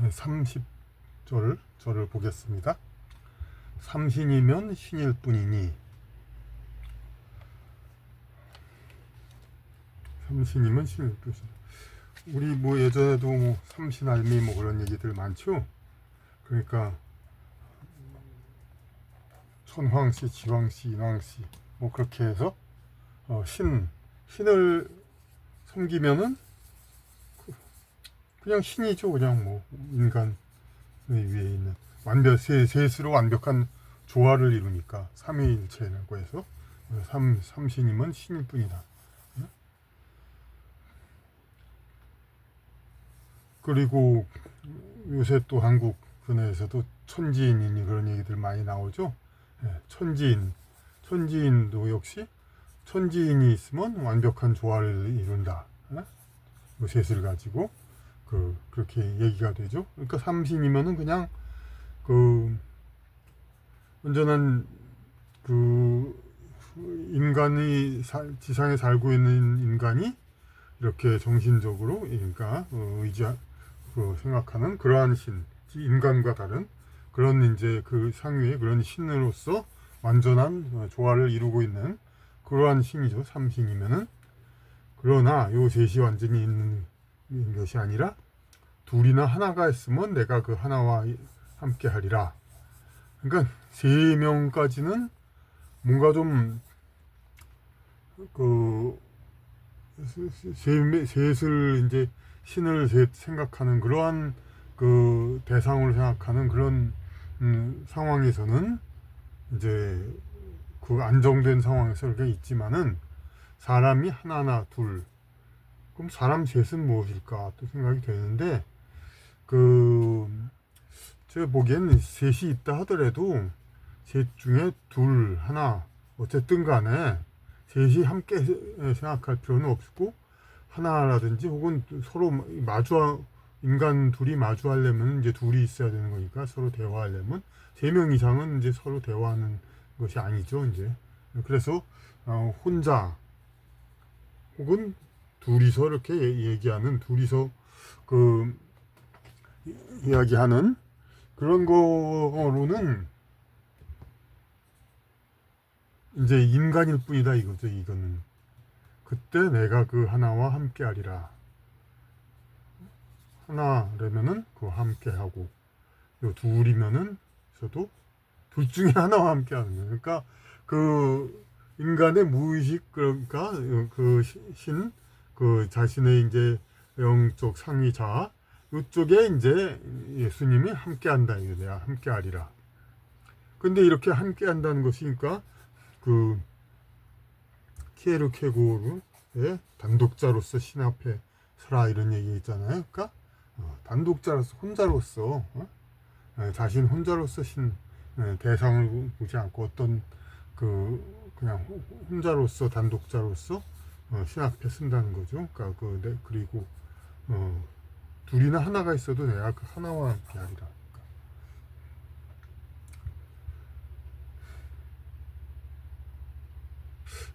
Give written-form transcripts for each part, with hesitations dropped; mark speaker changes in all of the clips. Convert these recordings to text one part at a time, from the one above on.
Speaker 1: 30절 절을 보겠습니다. 삼신이면 신일 뿐이니. 삼신이면 신일 뿐이니. 우리 뭐 예전에도 뭐 삼신알미 뭐 그런 얘기들 많죠. 그러니까 천황씨, 지왕씨, 인왕씨 뭐 그렇게 해서 신을 섬기면은 그냥 신이죠. 그냥 뭐 인간 위에 있는 셋으로 완벽한 조화를 이루니까 삼위일체라고 해서 삼신이면 신일 뿐이다. 그리고 요새 또 한국 근해에서도 천지인이니 그런 얘기들 많이 나오죠. 천지인도 역시 천지인이 있으면 완벽한 조화를 이룬다. 그 셋을 가지고 그렇게 얘기가 되죠. 그러니까 삼신이면은 그냥 온전한 인간이 지상에 살고 있는 인간이 이렇게 정신적으로 그러니까 생각하는 그러한 신, 인간과 다른 그런 이제 그 상위의 그런 신으로서 완전한 조화를 이루고 있는 그러한 신이죠. 삼신이면은. 그러나 요 셋이 완전히 있는 것이 아니라 둘이나 하나가 있으면 내가 그 하나와 함께 하리라. 그러니까 세 명까지는 뭔가 좀 셋을 이제 신을 셋 생각하는 그러한 대상으로 생각하는 그런 상황에서는 이제 안정된 상황에서 이렇게 있지만은 사람이 하나나 둘, 그럼 사람 셋은 무엇일까 또 생각이 되는데 제가 보기엔 셋이 있다 하더라도 셋 중에 둘, 하나 어쨌든 간에 셋이 함께 생각할 필요는 없고 하나라든지 혹은 서로 인간 둘이 마주하려면 이제 둘이 있어야 되는 거니까 서로 대화하려면 3명 이상은 이제 서로 대화하는 것이 아니죠. 이제 그래서 혼자 혹은 둘이서 이렇게 얘기하는 둘이서 이야기하는 그런 거로는 이제 인간일 뿐이다 이거죠. 이거는 그때 내가 그 하나와 함께 하리라. 하나라면은 함께 하고 요 둘이면은 저도 둘 중에 하나와 함께 하는 거예요. 그러니까 인간의 무의식 그러니까 자신의 이제 영적 상위자 이쪽에 이제 예수님이 함께 한다. 이거 내가 함께 하리라. 근데 이렇게 함께 한다는 것이니까 키에르케고르의 단독자로서 신 앞에 서라 이런 얘기 있잖아요. 그러니까 단독자로서 혼자로서 자신 혼자로서 대상을 보지 않고 어떤 그냥 혼자로서 단독자로서 신 앞에 쓴다는 거죠. 그러니까 그리고 둘이나 하나가 있어도 내가 그 하나와 함께 하리라.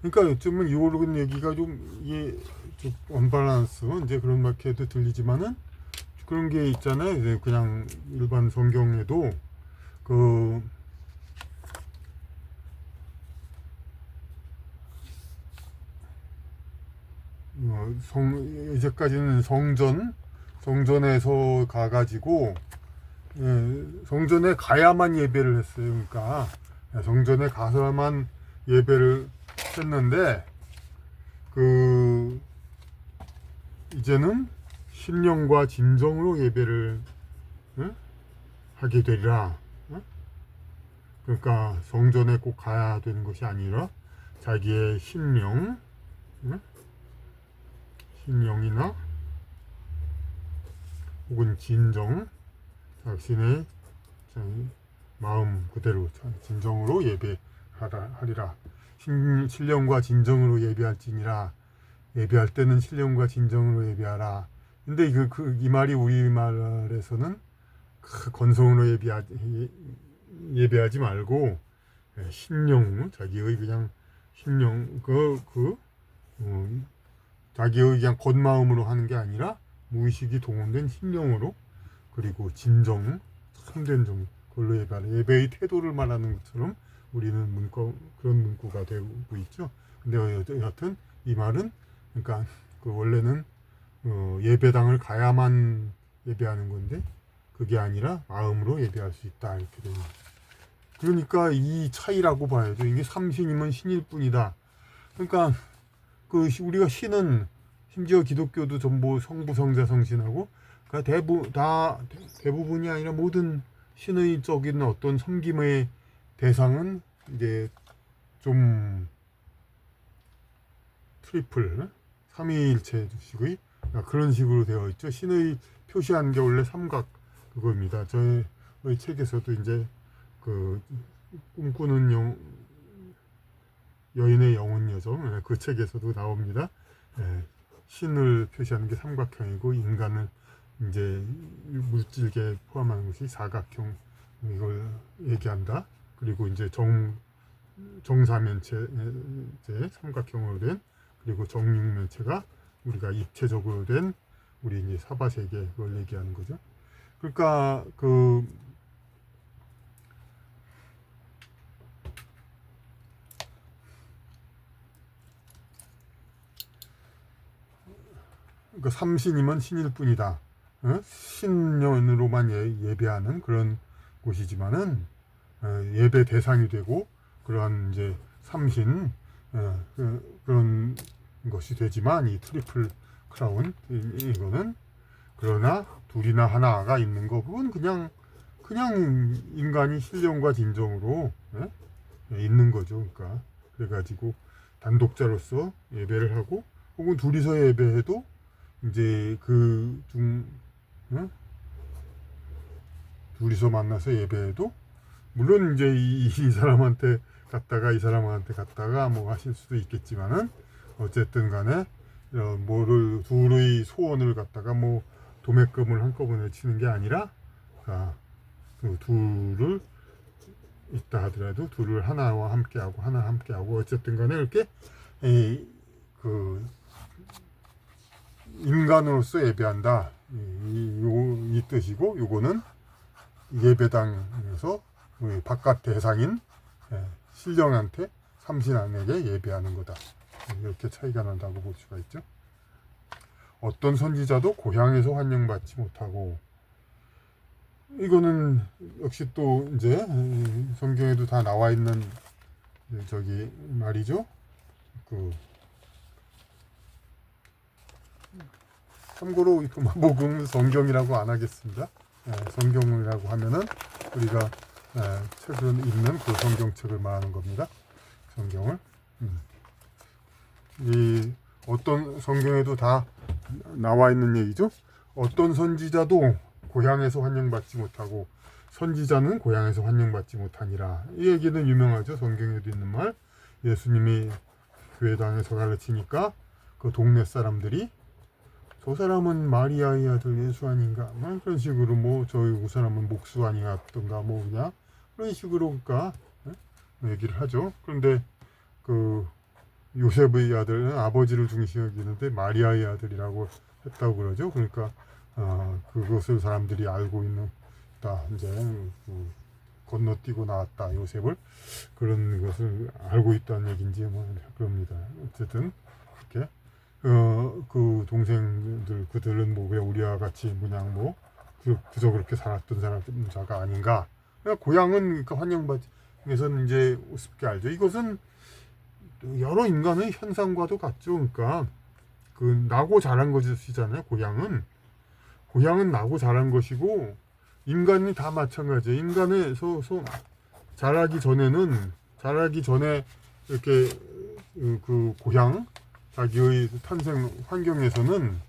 Speaker 1: 그러니까 요즘은 이런 얘기가 이게 좀 언밸런스 이제 그런 말께도 들리지만은 그런 게 있잖아요. 이제 그냥 일반 성경에도 이제까지는 성전에서 가가지고 성전에 가야만 예배를 했어요. 그러니까 성전에 가서만 예배를 했는데 이제는 신령과 진정으로 예배를 하게 되리라. 그러니까 성전에 꼭 가야 되는 것이 아니라 자기의 신령이나 혹은 진정, 자신의 마음 그대로 진정으로 예배하리라. 신령과 진정으로 예배할지니라. 예배할 때는 신령과 진정으로 예배하라. 근데 이 말이 우리말에서는 건성으로 예배하지 말고 신령, 자기의 그냥 신령 자기의 그냥 겉마음으로 하는 게 아니라 무의식이 동원된 신령으로 그리고 진정, 참된 정, 그걸로 예배하는 예배의 태도를 말하는 것처럼 우리는 그런 문구가 되고 있죠. 근데 여하튼 이 말은 그러니까 그 원래는 예배당을 가야만 예배하는 건데 그게 아니라 마음으로 예배할 수 있다 이렇게 되는. 그러니까 이 차이라고 봐야죠. 이게 삼신이면 신일 뿐이다. 그러니까 그 우리가 신은 심지어 기독교도 전부 성부 성자 성신하고 그러니까 대부분이 아니라 모든 신의적인 어떤 섬김의 대상은 이제 좀 트리플 삼위일체식의 그런 식으로 되어 있죠. 신의 표시하는 게 원래 삼각 그겁니다. 저의 책에서도 이제 그 꿈꾸는 여인의 영혼 여정 그 책에서도 나옵니다. 신을 표시하는 게 삼각형이고 인간을 이제 물질계 포함하는 것이 사각형 이걸 얘기한다. 그리고 이제 정사면체 삼각형으로 된 그리고 정육면체가 우리가 입체적으로 된 우리 이제 사바세계 그걸 얘기하는 거죠. 그러니까 그러니까 삼신이면 신일 뿐이다. 신년으로만 예배하는 그런 곳이지만은 예배 대상이 되고 그러한 이제 삼신 그런 것이 되지만 이 트리플 크라운 이거는 그러나 둘이나 하나가 있는 거 그건 그냥 인간이 신령과 진정으로 있는 거죠. 그러니까 그래가지고 단독자로서 예배를 하고 혹은 둘이서 예배해도 이제 둘이서 만나서 예배해도 물론 이제 이 사람한테 갔다가 이 사람한테 갔다가 뭐 하실 수도 있겠지만은 어쨌든 간에 뭐를 둘의 소원을 갖다가 뭐 도매금을 한꺼번에 치는 게 아니라 그 둘을 있다 하더라도 둘을 하나와 함께하고 하나 함께하고 어쨌든 간에 이렇게 그 인간으로서 예배한다 이 뜻이고 요거는 예배당에서 바깥 대상인 신령한테 삼신안에게 예배하는 거다. 이렇게 차이가 난다고 볼 수가 있죠. 어떤 선지자도 고향에서 환영받지 못하고 이거는 역시 또 이제 성경에도 다 나와 있는 저기 말이죠. 참고로 그 마복음 성경이라고 안 하겠습니다. 성경이라고 하면은 우리가 책을 읽는 그 성경책을 말하는 겁니다. 성경을. 이 어떤 성경에도 다 나와 있는 얘기죠. 어떤 선지자도 고향에서 환영받지 못하고 선지자는 고향에서 환영받지 못하니라. 이 얘기는 유명하죠. 성경에도 있는 말. 예수님이 교회당에서 가르치니까 그 동네 사람들이 저 사람은 마리아의 아들 예수 아닌가 그런 식으로 뭐 그 사람은 목수 아니었던가 뭐 그냥 그런 식으로 그러니까 얘기를 하죠. 그런데 그 요셉의 아들은 아버지를 중시 여기는데 마리아의 아들이라고 했다고 그러죠. 그러니까 그것을 사람들이 알고 있다 이제 건너뛰고 나왔다 요셉을 그런 것을 알고 있다는 얘기인지 뭐 그럽니다. 어쨌든 그렇게 그 동생들 그들은 뭐 왜 우리와 같이 그냥 뭐 그저 그렇게 살았던 사람자가 아닌가. 그러니까 고향은 그러니까 환영받에서는 이제 우습게 알죠. 이것은 여러 인간의 현상과도 같죠. 그러니까 그 나고 자란 것이잖아요. 고향은 나고 자란 것이고 인간이 다 마찬가지예요. 인간에서 자라기 전에 이렇게 그 고향 자기의 탄생 환경에서는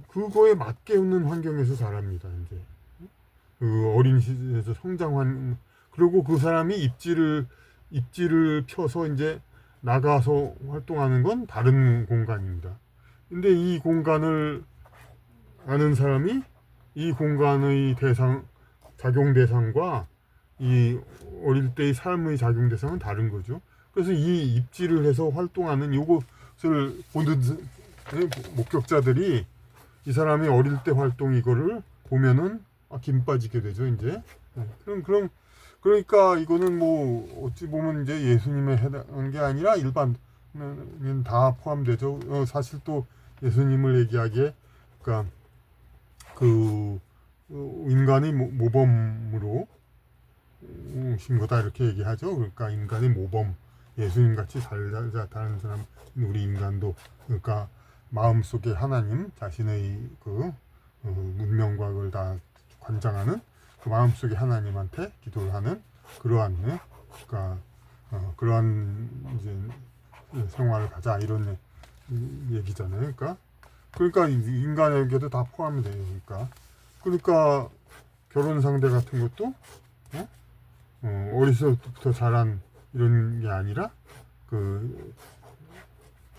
Speaker 1: 그거에 맞게 있는 환경에서 자랍니다. 이제 그 어린 시절에서 그리고 그 사람이 입지를 펴서 이제 나가서 활동하는 건 다른 공간입니다. 근데 이 공간을 아는 사람이 이 공간의 작용 대상과 이 어릴 때의 삶의 작용 대상은 다른 거죠. 그래서 이 입지를 해서 활동하는 요것을 보는 목격자들이 이 사람이 어릴 때 활동 이거를 보면은 김 빠지게 되죠, 이제. 그러니까 이거는 뭐 어찌 보면 이제 예수님에 해당하는 게 아니라 일반인 다 포함되죠. 사실 또 예수님을 얘기하기에 그러니까 그 인간이 모범으로 오신 거다 이렇게 얘기하죠. 그러니까 인간이 모범, 예수님 같이 살자 다른 사람 우리 인간도 그러니까 마음속에 하나님 자신의 그 문명과 그걸 다 관장하는 그 마음속에 하나님한테 기도를 하는 그러한 그러니까 그러한 이제 생활을 가자 이런 얘기잖아요. 그러니까 인간에게도 다 포함이 돼요. 그러니까 결혼 상대 같은 것도 어리서부터 자란 이런 게 아니라 그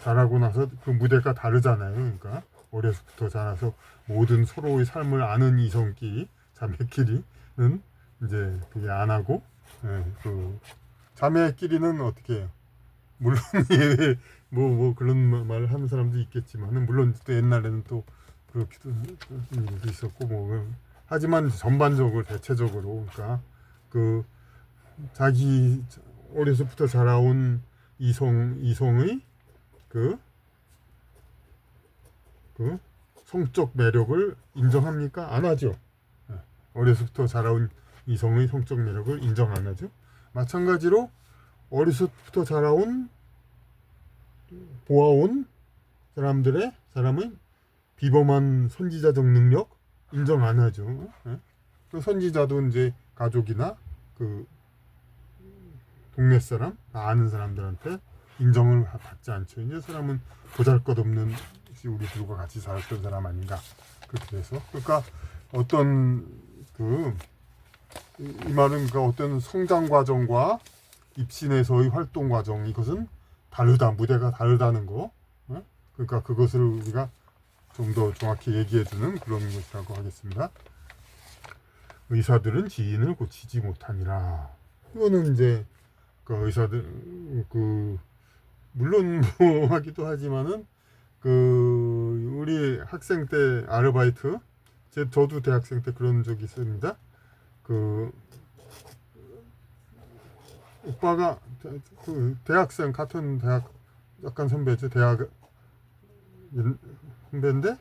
Speaker 1: 자라고 나서 그 무대가 다르잖아요. 그러니까 어려서부터 자라서 모든 서로의 삶을 아는 이성끼리 자매끼리는 이제 그게 안 하고 그 자매끼리는 어떻게 해요? 물론 뭐 그런 말을 하는 사람도 있겠지만은 물론 또 옛날에는 또 그렇기도 일도 있었고 뭐 하지만 전반적으로 대체적으로 그러니까 그 자기 어려서부터 자라온 이성의 그 성적 매력을 인정합니까? 안 하죠. 어려서부터 자라온 이성의 성적 매력을 인정 안 하죠. 마찬가지로 어려서부터 자라온 보아온 사람의 비범한 선지자적 능력 인정 안 하죠. 그 선지자도 이제 가족이나 그 동네 사람, 아는 사람들한테 인정을 받지 않죠. 이제 사람은 보잘것없는 우리들과 같이 살았던 사람 아닌가 그렇게 돼서 그러니까 어떤 이 말은 그 어떤 성장 과정과 입신에서의 활동 과정 이것은 다르다 무대가 다르다는 거 그러니까 그것을 우리가 좀 더 정확히 얘기해주는 그런 것이라고 하겠습니다. 의사들은 지인을 고치지 못하니라. 이거는 이제 그 의사들 물론 뭐 하기도 하지만은 우리 학생 때 아르바이트 저도 대학생 때 그런 적이 있습니다. 오빠가 대학생 같은 대학 약간 선배죠. 대학 선배인데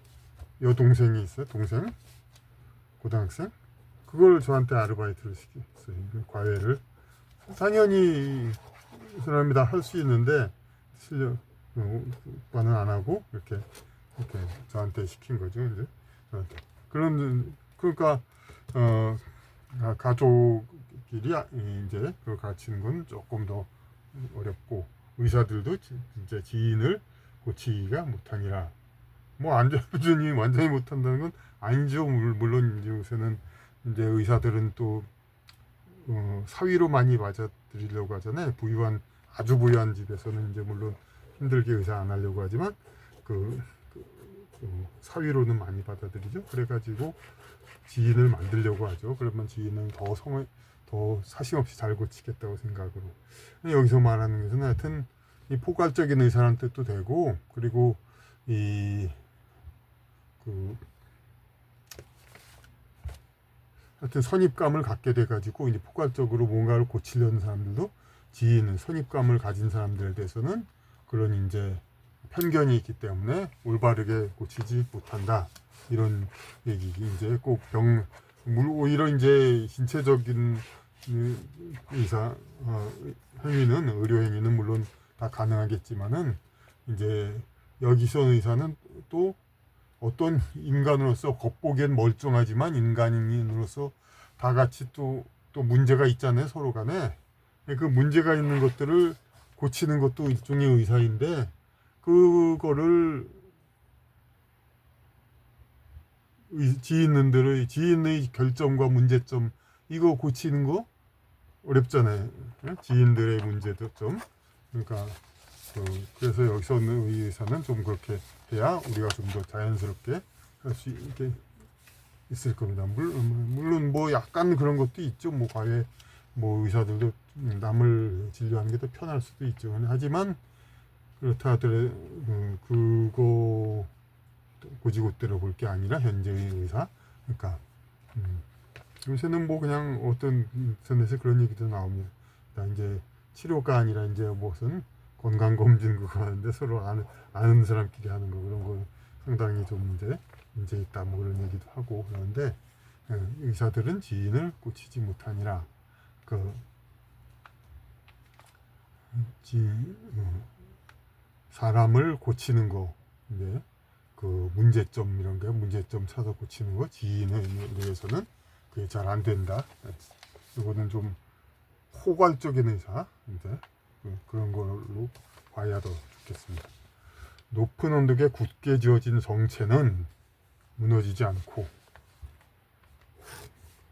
Speaker 1: 여동생이 있어요. 동생 고등학생 그걸 저한테 아르바이트를 시켰어요. 과외를 당연히 그 사람이 다 할 수 있는데 실력 오빠는 안 하고 이렇게 저한테 시킨 거죠. 이제 저한테 그러니까 가족끼리 이제 그걸 가르치는 건 조금 더 어렵고 의사들도 진짜 지인을 고치기가 못하니라. 뭐 완전히 못한다는 건 아니죠. 물론 이제 요새는 이제 의사들은 또 사위로 많이 맞아들이려고 하잖아요. 아주 부유한 집에서는 이제 물론 힘들게 의사 안 하려고 하지만 사위로는 많이 받아들이죠. 그래가지고 지인을 만들려고 하죠. 그러면 지인은 더 사심없이 잘 고치겠다고 생각으로. 여기서 말하는 것은 하여튼 이 포괄적인 의사라는 뜻도 되고 그리고 하여튼 선입감을 갖게 돼가지고 이제 포괄적으로 뭔가를 고치려는 사람들도 지인은 선입감을 가진 사람들에 대해서는 그런 이제 편견이 있기 때문에 올바르게 고치지 못한다 이런 얘기 이제 꼭 오히려 이제 신체적인 의사 행위는 의료 행위는 물론 다 가능하겠지만은 이제 여기서 의사는 또 어떤 인간으로서 겉보기엔 멀쩡하지만 인간인으로서 다 같이 또 문제가 있잖아요. 서로 간에. 그 문제가 있는 것들을 고치는 것도 일종의 의사인데 그거를 지인의 결점과 문제점 이거 고치는 거 어렵잖아요. 지인들의 문제도 좀 그러니까 그래서 여기서 의사는 좀 그렇게 해야 우리가 좀 더 자연스럽게 할 수 있게 있을 겁니다. 물론 뭐 약간 그런 것도 있죠. 뭐 과외 뭐 의사들도 남을 진료하는 게 더 편할 수도 있죠. 하지만 그렇다 하더라도 그거도 고지고대로 볼 게 아니라 현재의 의사. 그러니까 요새는 뭐 그냥 어떤 인터넷에 그런 얘기도 나옵니다. 이제 치료가 아니라 이제 무슨 건강검진 그거 하는데 서로 아는 사람끼리 하는 거 그런 거 상당히 좀 이제 문제 있다 뭐 그런 얘기도 하고 그러는데 의사들은 지인을 고치지 못하니라 그 사람을 고치는 거 이제 그 문제점 이런 게 문제점 찾아 고치는 거 지인에 의해서는 그게 잘 안 된다. 이거는 좀 포괄적인 의사 이제 그런 걸로 봐야 더 좋겠습니다. 높은 언덕에 굳게 지어진 성체는 무너지지 않고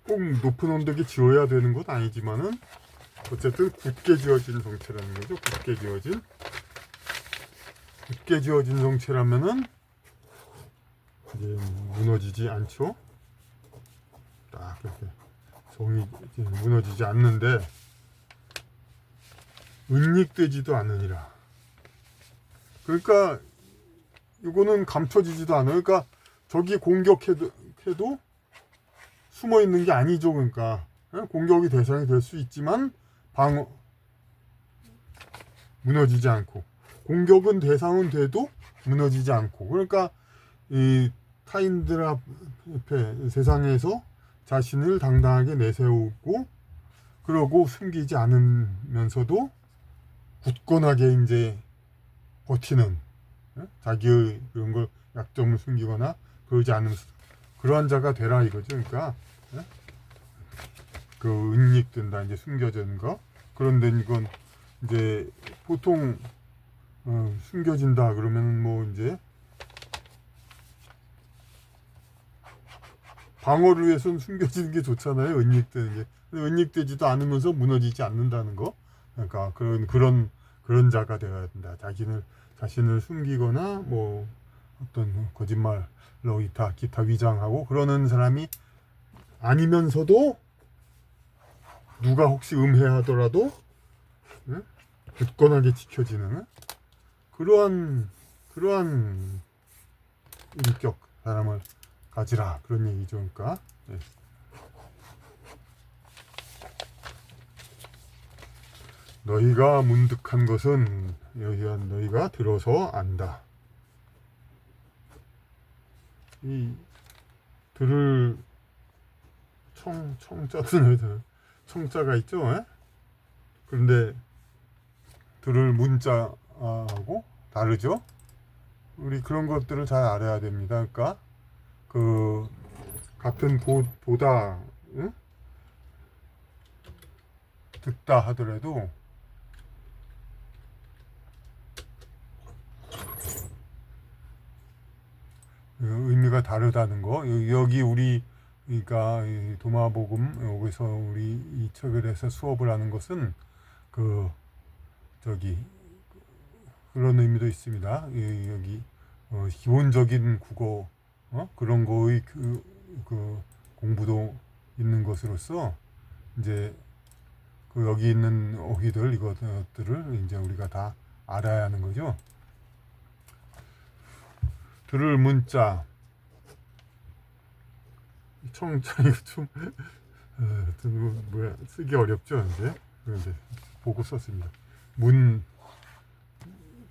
Speaker 1: 꼭 높은 언덕에 지어야 되는 건 아니지만은 어쨌든 굳게 지어진 성체라는 거죠. 굳게 지어진 성체라면은 이제 무너지지 않죠. 딱 이렇게 성이 무너지지 않는데 은닉되지도 않으니라. 그러니까 이거는 감춰지지도 않아요. 그러니까 적이 공격해도 숨어 있는 게 아니죠. 그러니까 공격이 대상이 될 수 있지만 방어 무너지지 않고 공격은 대상은 돼도 무너지지 않고 그러니까 이 타인들 앞에 세상에서 자신을 당당하게 내세우고 그러고 숨기지 않으면서도 굳건하게 이제 버티는 자기의 그런 걸 약점을 숨기거나 그러지 않는 그러한 자가 되라 이거죠. 그러니까 그 은닉된다 이제 숨겨진 거 그런데 이건 이제 보통 숨겨진다 그러면 뭐 이제 방어를 위해서는 숨겨지는 게 좋잖아요. 은닉되는 게. 근데 은닉되지도 않으면서 무너지지 않는다는 거. 그러니까 그런 자가 되어야 된다. 자신을 숨기거나 뭐 어떤 거짓말로 기타 위장하고 그러는 사람이 아니면서도 누가 혹시 음해하더라도 굳건하게 지켜지는 그러한 인격 사람을 가지라 그런 얘기죠. 그러니까 너희가 문득한 것은 여기한 너희가 들어서 안다. 이 들을 청자가 있죠. 그런데 들을 문자하고 다르죠. 우리 그런 것들을 잘 알아야 됩니다. 그러니까 그 같은 보다 듣다 하더라도 의미가 다르다는 거. 여기 우리 그러니까 도마복음 여기서 우리 이 처결에서 수업을 하는 것은 그 저기 그런 의미도 있습니다. 여기 기본적인 국어 그런 거의 그 공부도 있는 것으로서 이제 그 여기 있는 어휘들 이것들을 이제 우리가 다 알아야 하는 거죠. 들을 문자 청자 이거 좀 뭐야 쓰기 어렵죠. 이제 그런데 보고 썼습니다.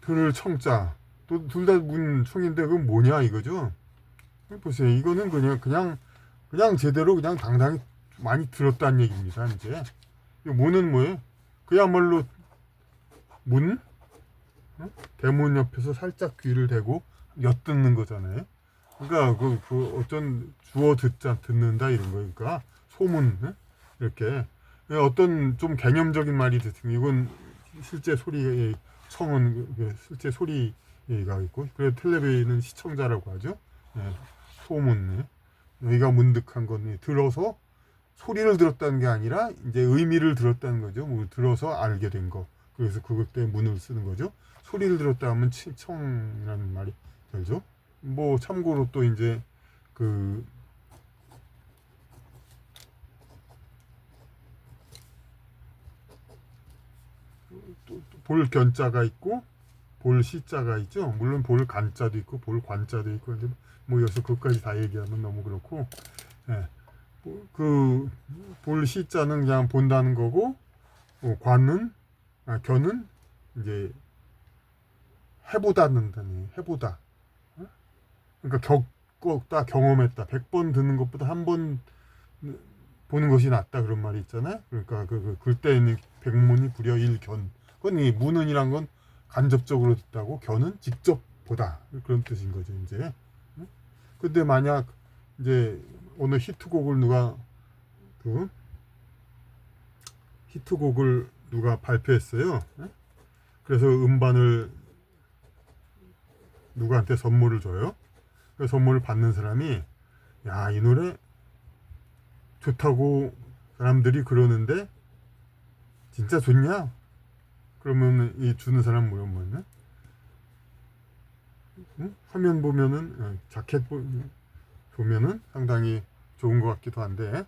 Speaker 1: 들을 청자 또 둘 다 문청인데 그건 뭐냐 이거죠. 보세요. 이거는 그냥 제대로 그냥 당당히 많이 들었다는 얘기입니다. 이제 이 문은 뭐예요? 그야말로 문 대문 옆에서 살짝 귀를 대고 엿듣는 거잖아요. 그러니까 그 어떤 주어 듣는다 이런 거니까 소문 이렇게 어떤 좀 개념적인 말이 듣으면 이건 실제 소리 청은 실제 소리가 있고 그래서 텔레비는 시청자라고 하죠. 소문 여기가 문득한 건 들어서 소리를 들었다는 게 아니라 이제 의미를 들었다는 거죠. 뭐 들어서 알게 된 거. 그래서 그것 때문에 문을 쓰는 거죠. 소리를 들었다 하면 청이라는 말이 되죠. 뭐 참고로 또 이제 그 볼 견자가 있고 볼 시자가 있죠. 물론 볼 간자도 있고 볼 관자도 있고 이제 뭐 여기서 그것까지 다 얘기하면 너무 그렇고, 예. 그 볼 시자는 그냥 본다는 거고, 관은 견은 이제 해보다는 다니 해보다. 그러니까 겪었다 경험했다. 100번 듣는 것보다 한 번 보는 것이 낫다 그런 말이 있잖아요. 그러니까 그때는 백문이 불여 일견. 그건 이 문은이란 건 간접적으로 듣다고 견은 직접 보다 그런 뜻인 거죠 이제. 근데 만약 이제 어느 히트곡을 누가 발표했어요. 그래서 음반을 누구한테 선물을 줘요. 그 선물을 받는 사람이 야, 이 노래 좋다고 사람들이 그러는데 진짜 좋냐? 그러면 이 주는 사람 뭐였냐? 화면 보면은 자켓 보면은 상당히 좋은 것 같기도 한데,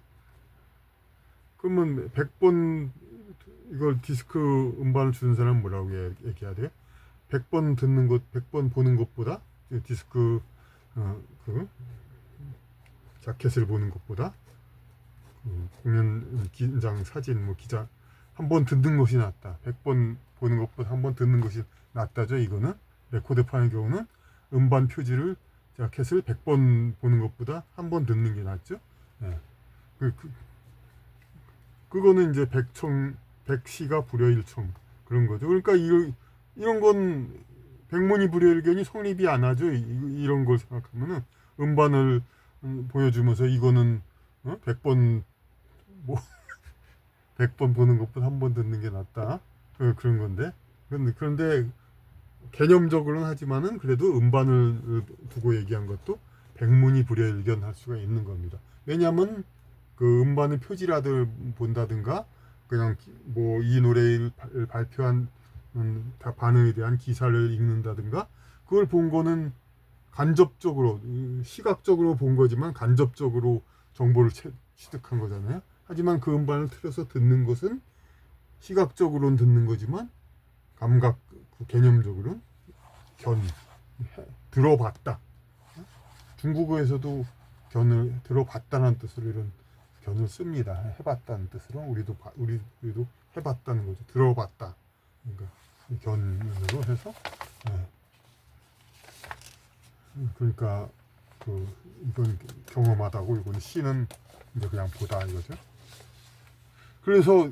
Speaker 1: 그러면 100번 이걸 디스크 음반을 주는 사람은 뭐라고 얘기해야 돼요? 100번 듣는 것, 100번 보는 것보다 디스크 그 자켓을 보는 것보다 공연 기장 사진 뭐 기자 한 번 듣는 것이 낫다. 100번 보는 것보다 한 번 듣는 것이 낫다죠. 이거는 레코드판의 경우는 음반 표지를 자켓을 100번 보는 것보다 한 번 듣는 게 낫죠. 예. 그거는 이제 백시가 불여일청 그런 거죠. 그러니까 이런 건 백문이 불여일견이 성립이 안 하죠. 이런 걸 생각하면은 음반을 보여주면서 이거는 100번 뭐 100번 보는 것보다 한 번 듣는 게 낫다. 그런 건데. 그런데 개념적으로는 하지만은 그래도 음반을 두고 얘기한 것도 백문이 불여일견할 수가 있는 겁니다. 왜냐하면 그 음반의 표지라도 본다든가 그냥 뭐 이 노래를 발표한 반응에 대한 기사를 읽는다든가 그걸 본 거는 간접적으로 시각적으로 본 거지만 간접적으로 정보를 취득한 거잖아요. 하지만 그 음반을 틀어서 듣는 것은 시각적으로는 듣는 거지만 감각 개념적으로는 들어봤다. 중국어에서도 견을 들어봤다는 뜻으로 이런 견을 씁니다. 해봤다는 뜻으로 우리도 해봤다는 거죠. 들어봤다. 그러니까 견으로 해서 그러니까 이건 경험하다고 이건 시는 이제 그냥 보다 이거죠. 그래서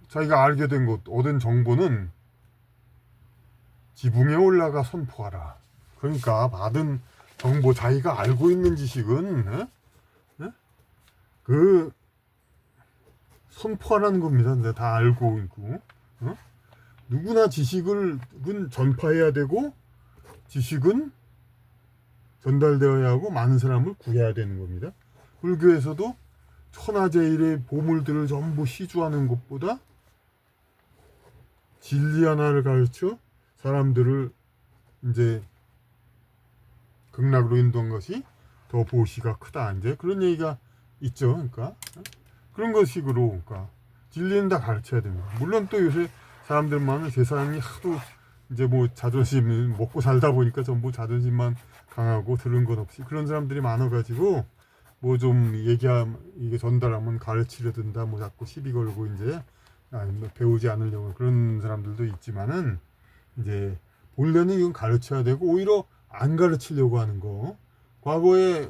Speaker 1: 자기가 알게 된 것, 얻은 정보는 지붕에 올라가 선포하라. 그러니까 받은 정보, 자기가 알고 있는 지식은 그 선포하라는 겁니다. 내가 다 알고 있고 누구나 지식은 전파해야 되고 지식은 전달되어야 하고 많은 사람을 구해야 되는 겁니다. 불교에서도 천하제일의 보물들을 전부 시주하는 것보다 진리 하나를 가르쳐 사람들을 이제 극락으로 인도한 것이 더 보시가 크다. 이제 그런 얘기가 있죠. 그러니까 그런 것식으로 그러니까 진리는 다 가르쳐야 됩니다. 물론 또 요새 사람들만은 세상이 하도 이제 뭐 자존심 먹고 살다 보니까 전부 자존심만 강하고 들은 것 없이 그런 사람들이 많아가지고 뭐 좀 이게 전달하면 가르치려 든다 뭐 자꾸 시비 걸고 이제 배우지 않으려고 그런 사람들도 있지만은 이제 본래는 이건 가르쳐야 되고 오히려 안 가르치려고 하는 거. 과거에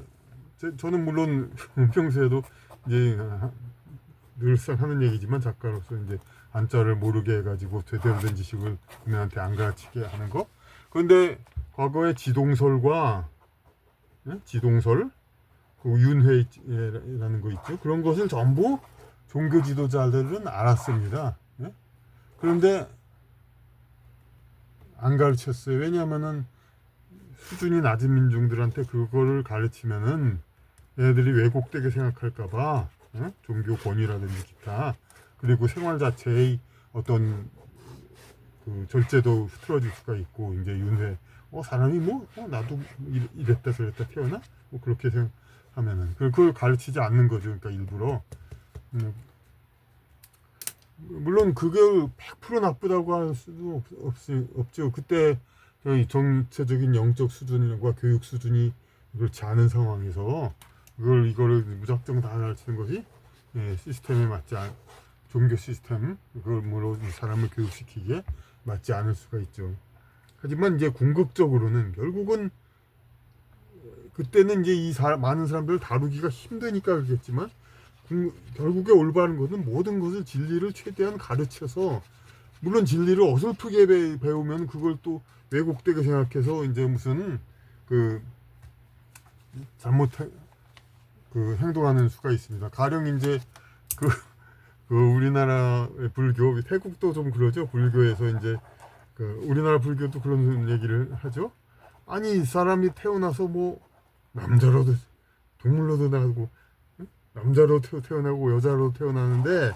Speaker 1: 저는 물론 평소에도 이제 늘상 하는 얘기지만 작가로서 이제 한자를 모르게 해가지고 제대로 된 지식을 국민한테 안 가르치게 하는 거. 그런데 과거에 지동설과 지동설 그 윤회라는 거 있죠. 그런 것을 전부 종교 지도자들은 알았습니다. 그런데 안 가르쳤어요. 왜냐하면은 수준이 낮은 민중들한테 그거를 가르치면은 얘네들이 왜곡되게 생각할까봐 종교 권위라든지 기타 그리고 생활 자체의 어떤 그 절제도 흐트러질 수가 있고 이제 윤회 사람이 나도 이랬다 저랬다 태어나 뭐 그렇게 생각하면은 그걸 가르치지 않는 거죠. 그러니까 일부러 물론 그게 100% 나쁘다고 할 수도 없죠. 그때 저희 정체적인 영적 수준과 교육 수준이 그렇지 않은 상황에서 이거를 무작정 다 가르치는 것이 시스템에 맞지 않, 종교 시스템 그걸로 이 사람을 교육시키기에 맞지 않을 수가 있죠. 하지만 이제 궁극적으로는 결국은 그때는 이제 많은 사람들을 다루기가 힘드니까 그렇겠지만 결국에 올바른 것은 모든 것을 진리를 최대한 가르쳐서 물론 진리를 어설프게 배우면 그걸 또 왜곡되게 생각해서 이제 무슨 그 잘못 그 행동하는 수가 있습니다. 가령 이제 그, 그 우리나라의 불교, 태국도 좀 그러죠. 불교에서 이제 그 우리나라 불교도 그런 얘기를 하죠. 아니 사람이 태어나서 뭐 남자로도 동물로도 나고 남자로 태어나고 여자로 태어나는데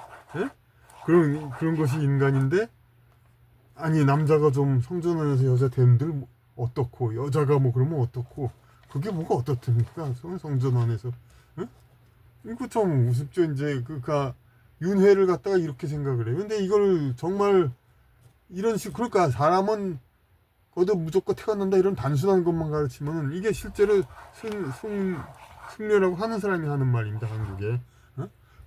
Speaker 1: 그런 것이 인간인데 아니 남자가 좀 성전환해서 여자 되는들 어떻고 여자가 뭐 그러면 어떻고 그게 뭐가 어떻습니까? 성전환해서 이거 좀 우습죠. 이제 그니까 윤회를 갖다가 이렇게 생각을 해요. 근데 이걸 정말 이런 식 그러니까 사람은 거기서 무조건 태어난다 이런 단순한 것만 가르치면 이게 실제로 승려라고 하는 사람이 하는 말입니다. 한국에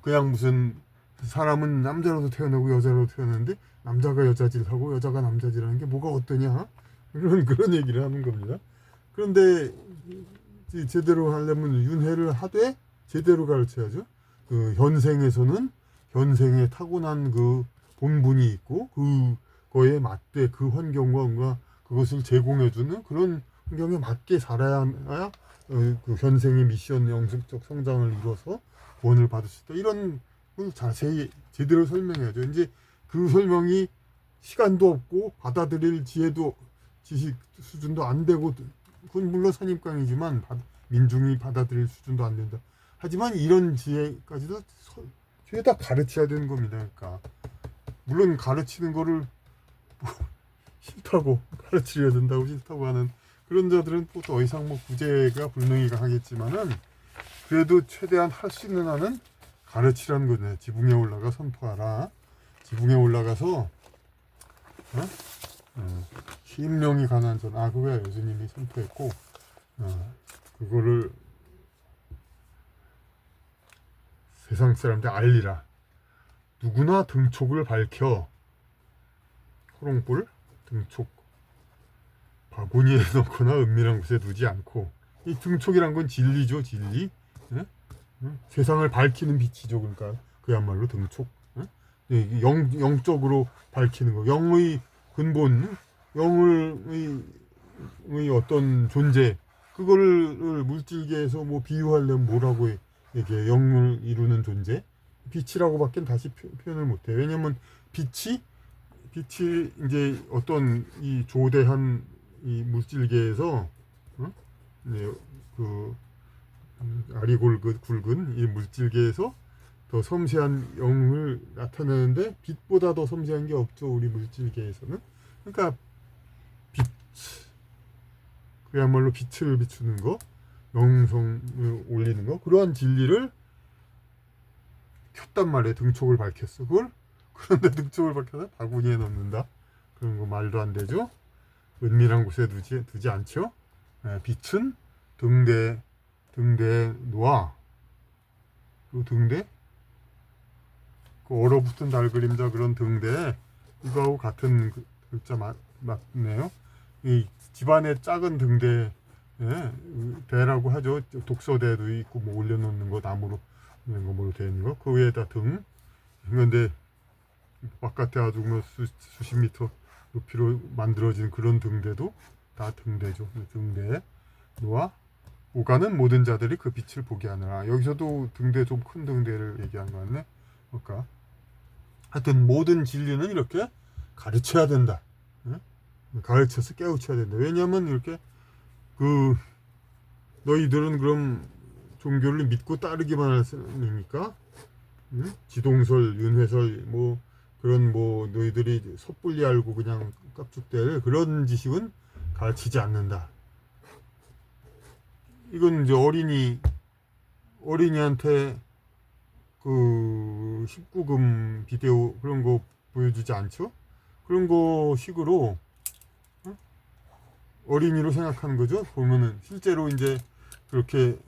Speaker 1: 그냥 무슨 사람은 남자로도 태어나고 여자로도 태어나는데 남자가 여자질하고 여자가 남자질하는 게 뭐가 어떠냐 그런 얘기를 하는 겁니다. 그런데 제대로 하려면 윤회를 하되 제대로 가르쳐야죠. 그 현생에서는 현생에 타고난 그 본분이 있고 그거에 맞게 그 환경과 그것을 제공해주는 그런 환경에 맞게 살아야 그 현생의 미션 영성적 성장을 이뤄서 구원을 받을 수 있다. 이런 걸 자세히 제대로 설명해야죠. 이제 그 설명이 시간도 없고 받아들일 지식 수준도 안 되고 그건 물론 선입관이지만 민중이 받아들일 수준도 안 된다. 하지만 이런 지혜까지도 죄다 가르쳐야 되는 겁니다. 그러니까 물론 가르치는 거를 싫다고 가르치려야 된다고 싫다고 하는 그런 자들은 또 더 이상 뭐 구제가 불능이가 하겠지만은 그래도 최대한 할 수 있는 한은 가르치라는 거네. 지붕에 올라가 선포하라. 지붕에 올라가서 심령이 가난한 전 그거야 예수님이 선포했고 그거를 세상 사람들 알리라. 누구나 등촉을 밝혀 호롱불 등촉 바구니에 넣거나 은밀한 곳에 두지 않고 이 등촉이란 건 진리죠. 진리 세상을 밝히는 빛이죠. 그러니까 그야말로 등촉 영적으로 밝히는 거 영의 근본 영의 어떤 존재 그거를 물질계에서 뭐 비유하려면 뭐라고 얘기해 영을 이루는 존재 빛이라고밖에 다시 표현을 못해. 왜냐면 빛이 이제 어떤 이 조대한 이 물질계에서 그 알이 굵은 이 물질계에서 더 섬세한 영을 나타내는데 빛보다 더 섬세한 게 없죠. 우리 물질계에서는. 그러니까 빛 그야말로 빛을 비추는 거 영성을 올리는 거 그러한 진리를 켰단 말이에요. 등촉을 밝혔어. 그런데 등촉을 밝혀서 바구니에 넣는다. 그런 거 말도 안 되죠. 은밀한 곳에 두지 않죠. 빛은 등대에 놓아. 그 등대 그 얼어붙은 달 그림자 그런 등대 이거하고 같은 글자 맞네요. 이 집안의 작은 등대 대라고 하죠. 독서대도 있고 뭐 올려놓는 거 나무로 있는 거 뭐로 되어 있는 거 그 위에다 등. 그런데 바깥에 아주 뭐 수십 미터 높이로 만들어진 그런 등대도 다 등대죠. 등대에 놓아 오가는 모든 자들이 그 빛을 보게 하느라. 여기서도 등대 좀 큰 등대를 얘기한 거 같네. 그러니까 하여튼 모든 진리는 이렇게 가르쳐야 된다. 가르쳐서 깨우쳐야 된다. 왜냐하면 이렇게 너희들은 그럼 종교를 믿고 따르기만 할 사람이니까 지동설, 윤회설 뭐 그런 뭐 너희들이 섣불리 알고 그냥 깝죽될 그런 지식은 가르치지 않는다. 이건 이제 어린이한테 그 19금 비디오 그런 거 보여주지 않죠? 그런 거 식으로 어린이로 생각하는 거죠. 보면은 실제로 이제 그렇게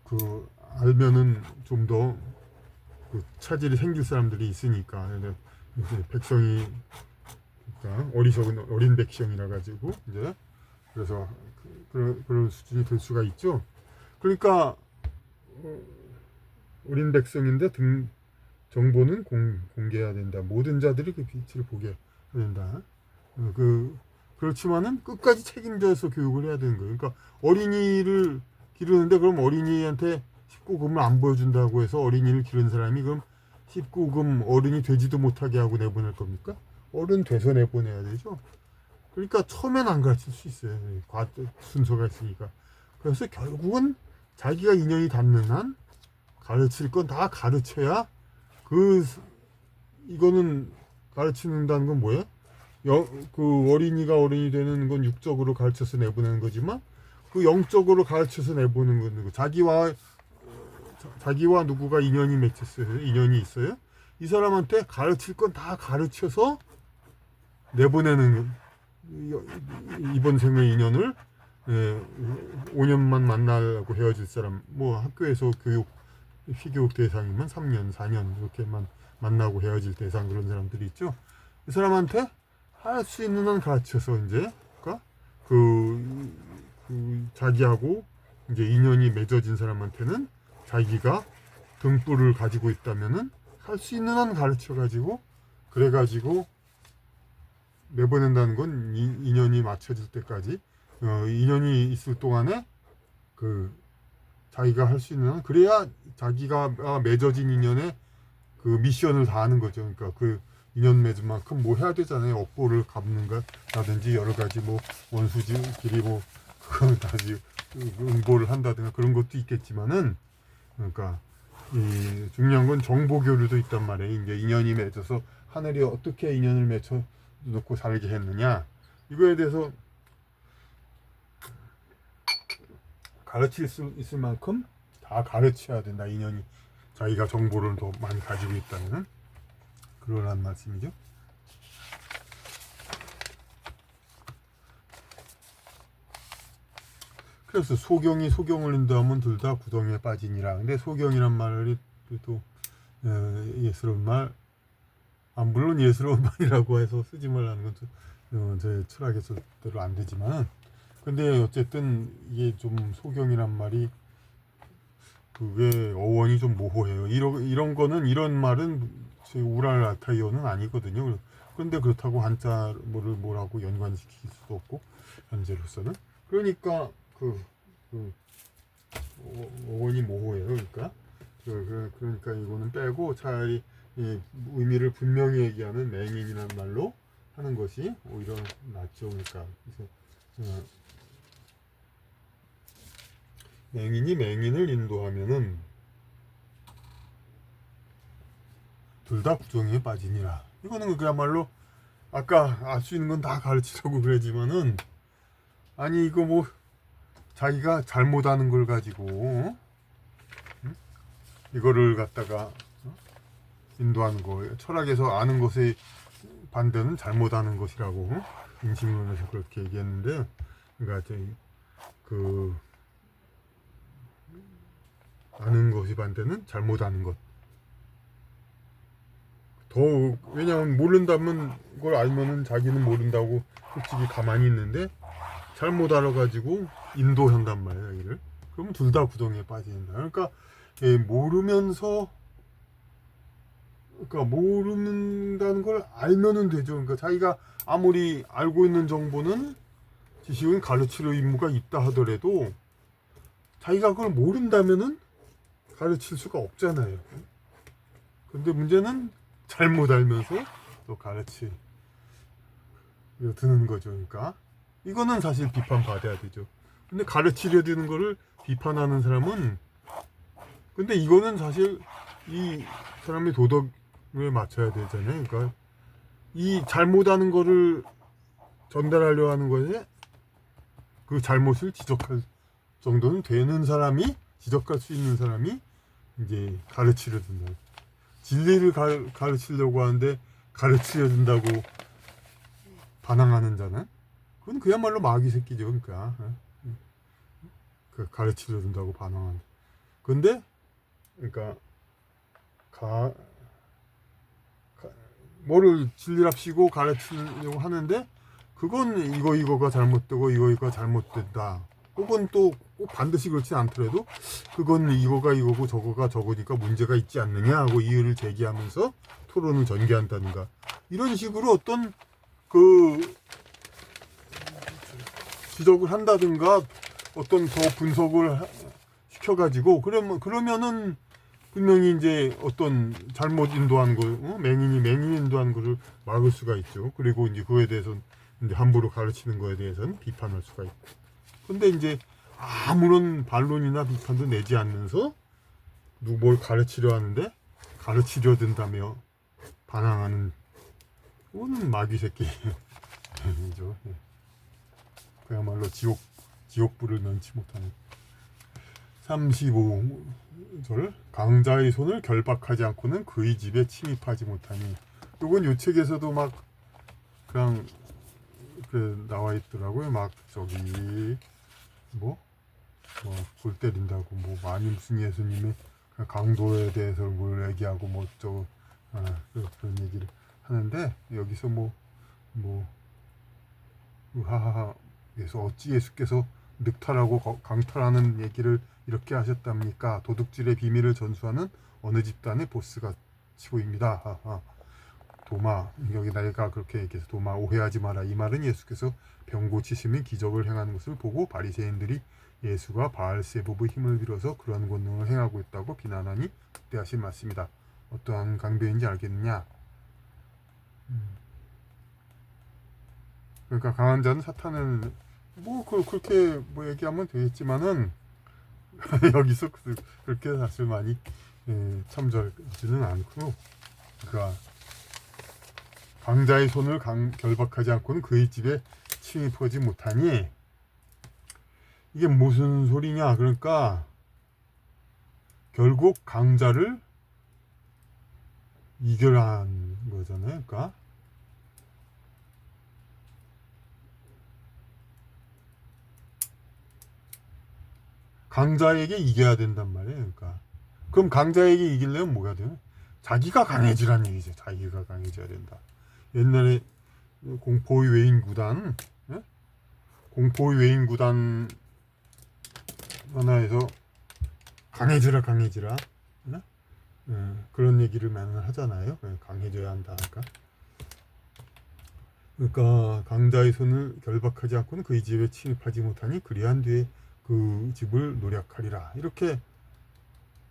Speaker 1: 그 알면은 좀 더 그 차질이 생길 사람들이 있으니까. 근데 이제 백성이 그러니까 어리석은 어린 백성이라 가지고 이제 그래서 그런 수준이 될 수가 있죠. 그러니까 어린 백성인데 정보는 공개해야 된다. 모든 자들이 그 빛을 보게 해야 된다. 그렇지만은 끝까지 책임져서 교육을 해야 되는 거예요. 그러니까 어린이를 기르는데 그럼 어린이한테 19금을 안 보여준다고 해서 어린이를 기른 사람이 그럼 19금 어른이 되지도 못하게 하고 내보낼 겁니까? 어른 돼서 내보내야 되죠. 그러니까 처음엔 안 가르칠 수 있어요. 순서가 있으니까. 그래서 결국은 자기가 인연이 닿는 한 가르칠 건 다 가르쳐야 이거는 가르치는다는 건 뭐예요? 그 어린이가 어른이 되는 건 육적으로 가르쳐서 내보내는 거지만 그 영적으로 가르쳐서 내보내는 건 자기와 누구가 인연이 맺혔어요. 인연이 있어요. 이 사람한테 가르칠 건 다 가르쳐서 내보내는 이번 생의 인연을 5년만 만나고 헤어질 사람 뭐 학교에서 피교육 대상이면 3년, 4년 이렇게만 만나고 헤어질 대상 그런 사람들이 있죠. 이 사람한테 할 수 있는 한 가르쳐서 이제 그러니까 자기하고 이제 인연이 맺어진 사람한테는 자기가 등불을 가지고 있다면은 할 수 있는 한 가르쳐 가지고 그래 가지고 내보낸다는 건 인연이 맞춰질 때까지 인연이 있을 동안에 자기가 할 수 있는 한 그래야 자기가 맺어진 인연에 그 미션을 다하는 거죠. 그러니까 그 인연 맺은 만큼 뭐 해야 되잖아요. 업보를 갚는 거라든지 여러 가지 뭐 원수지끼리 뭐 그걸 다시 응보를 한다든가 그런 것도 있겠지만은 그러니까 중요한 건 정보 교류도 있단 말이에요. 이제 인연이 맺어서 하늘이 어떻게 인연을 맺혀 놓고 살게 했느냐 이거에 대해서 가르칠 수 있을 만큼 다 가르쳐야 된다. 인연이 자기가 정보를 더 많이 가지고 있다면 그러란 말씀이죠. 그래서 소경이 소경을 인도하면 둘 다 구덩이에 빠지니라. 근데 소경이란 말이 또 예스러운 말, 물론 예스러운 말이라고 해서 쓰지 말라는 건 제 철학의 절대로 안 되지만, 근데 어쨌든 이게 좀 소경이란 말이 그게 어원이 좀 모호해요. 이런 거는 이런 말은 우랄 알타이어는 아니거든요. 그런데 그렇다고 한자를 뭐라고 연관시킬 수도 없고 현재로서는 그러니까 어원이 모호해요. 그러니까 이거는 빼고 차라리 의미를 분명히 얘기하는 맹인이라는 말로 하는 것이 오히려 낫죠. 그러니까 그래서 맹인이 맹인을 인도하면은 둘 다 구덩이에 빠지니라. 이거는 그야말로 아까 알 수 있는 건 다 가르치려고 그러지만은 아니 이거 뭐 자기가 잘못하는 걸 가지고 이거를 갖다가 인도하는 거예요. 철학에서 아는 것의 반대는 잘못하는 것이라고 인식론에서 그렇게 얘기했는데, 그러니까 아는 것이 반대는 잘못하는 것. 왜냐하면 모른다면 그걸 알면은 자기는 모른다고 솔직히 가만히 있는데 잘못 알아가지고 인도한단 말이에요, 여기를. 그러면 둘 다 구덩이에 빠진다. 그러니까 모른다는 걸 알면은 되죠. 그러니까 자기가 아무리 알고 있는 정보는 지식은 가르칠 의무가 있다 하더라도 자기가 그걸 모른다면은 가르칠 수가 없잖아요. 근데 문제는 잘못 알면서 또 가르치 드는 거죠. 그러니까 이거는 사실 비판받아야 되죠. 근데 가르치려 드는 거를 비판하는 사람은 근데 이거는 사실 이 사람의 도덕에 맞춰야 되잖아요. 그러니까 이 잘못하는 거를 전달하려 하는 것에 그 잘못을 지적할 정도는 되는 사람이 지적할 수 있는 사람이 이제 가르치려 든다. 진리를 가르치려고 하는데 가르치려 든다고 반항하는 자는 그건 그야말로 마귀 새끼죠. 그러니까 그 가르치려 든다고 반항하는. 근데 그러니까 뭐를 진리랍시고 가르치려고 하는데 그건 이거가 잘못되고 이거가 잘못된다. 혹은 또 꼭 반드시 그렇지 않더라도 그건 이거고 저거가 저거니까 문제가 있지 않느냐 하고 이유를 제기하면서 토론을 전개한다든가 이런 식으로 어떤 그 지적을 한다든가 어떤 더 분석을 시켜가지고 그러면은 분명히 이제 어떤 잘못 인도한 거, 맹인 인도한 거를 막을 수가 있죠. 그리고 이제 그거에 대해서 이제 함부로 가르치는 거에 대해서는 비판할 수가 있고. 근데 이제 아무런 반론이나 비판도 내지 않으면서 뭘 가르치려 하는데 가르치려 든다며 반항하는 그거는 마귀 새끼죠. 그야말로 지옥불을 면치 못하는. 35절 강자의 손을 결박하지 않고는 그의 집에 침입하지 못하니. 요건 요 책에서도 막 그냥 그 나와 있더라고요. 막 저기 골 때린다고 많이 무슨 예수님의 강도에 대해서 뭘 얘기하고 그런 얘기를 하는데 여기서 하하하 그래서 어찌 예수께서 늑탈하고 강탈하는 얘기를 이렇게 하셨답니까? 도둑질의 비밀을 전수하는 어느 집단의 보스가 치고입니다. 하하. 도마, 여기 내가 그렇게 얘기해서 도마 오해하지 마라. 이 말은 예수께서 병 고치심인 기적을 행하는 것을 보고 바리새인들이 예수가 바알세부의 힘을 빌어서 그러한 권능을 행하고 있다고 비난하니 그때하신 말씀이다. 어떠한 강도인지 알겠느냐? 그러니까 강한 자는 사탄을 그렇게 얘기하면 되겠지만은 여기서 그렇게 사실 많이 참조하지는 않고, 그러니까 강자의 손을 결박하지 않고는 그의 집에 침입하지 못하니 이게 무슨 소리냐? 그러니까 결국 강자를 이겨란 거잖아요. 그러니까 강자에게 이겨야 된단 말이에요. 그러니까 그럼 강자에게 이기려면 뭐가 돼요? 자기가 강해지란 얘기죠. 자기가 강해져야 된다. 옛날에 공포의 외인 구단, 공포의 외인 구단 하나에서 강해지라, 그런 얘기를 맨날 하잖아요. 강해져야 한다. 그러니까 강자의 손을 결박하지 않고는 그의 집에 침입하지 못하니 그리한 뒤에 그 집을 노력하리라. 이렇게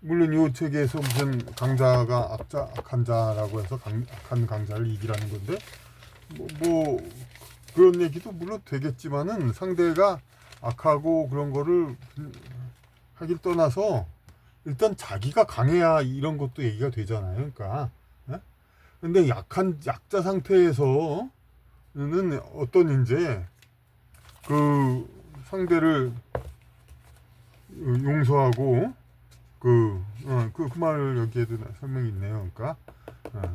Speaker 1: 물론 이 책에서 무슨 강자가 악한 자라고 해서 악한 강자를 이기라는 건데 그런 얘기도 물론 되겠지만은 상대가 악하고 그런 거를 하길 떠나서 일단 자기가 강해야 이런 것도 얘기가 되잖아요. 그러니까 근데 약자 상태에서는 어떤 이제 그 상대를 용서하고 그 말을 여기에도 설명이 있네요. 그러니까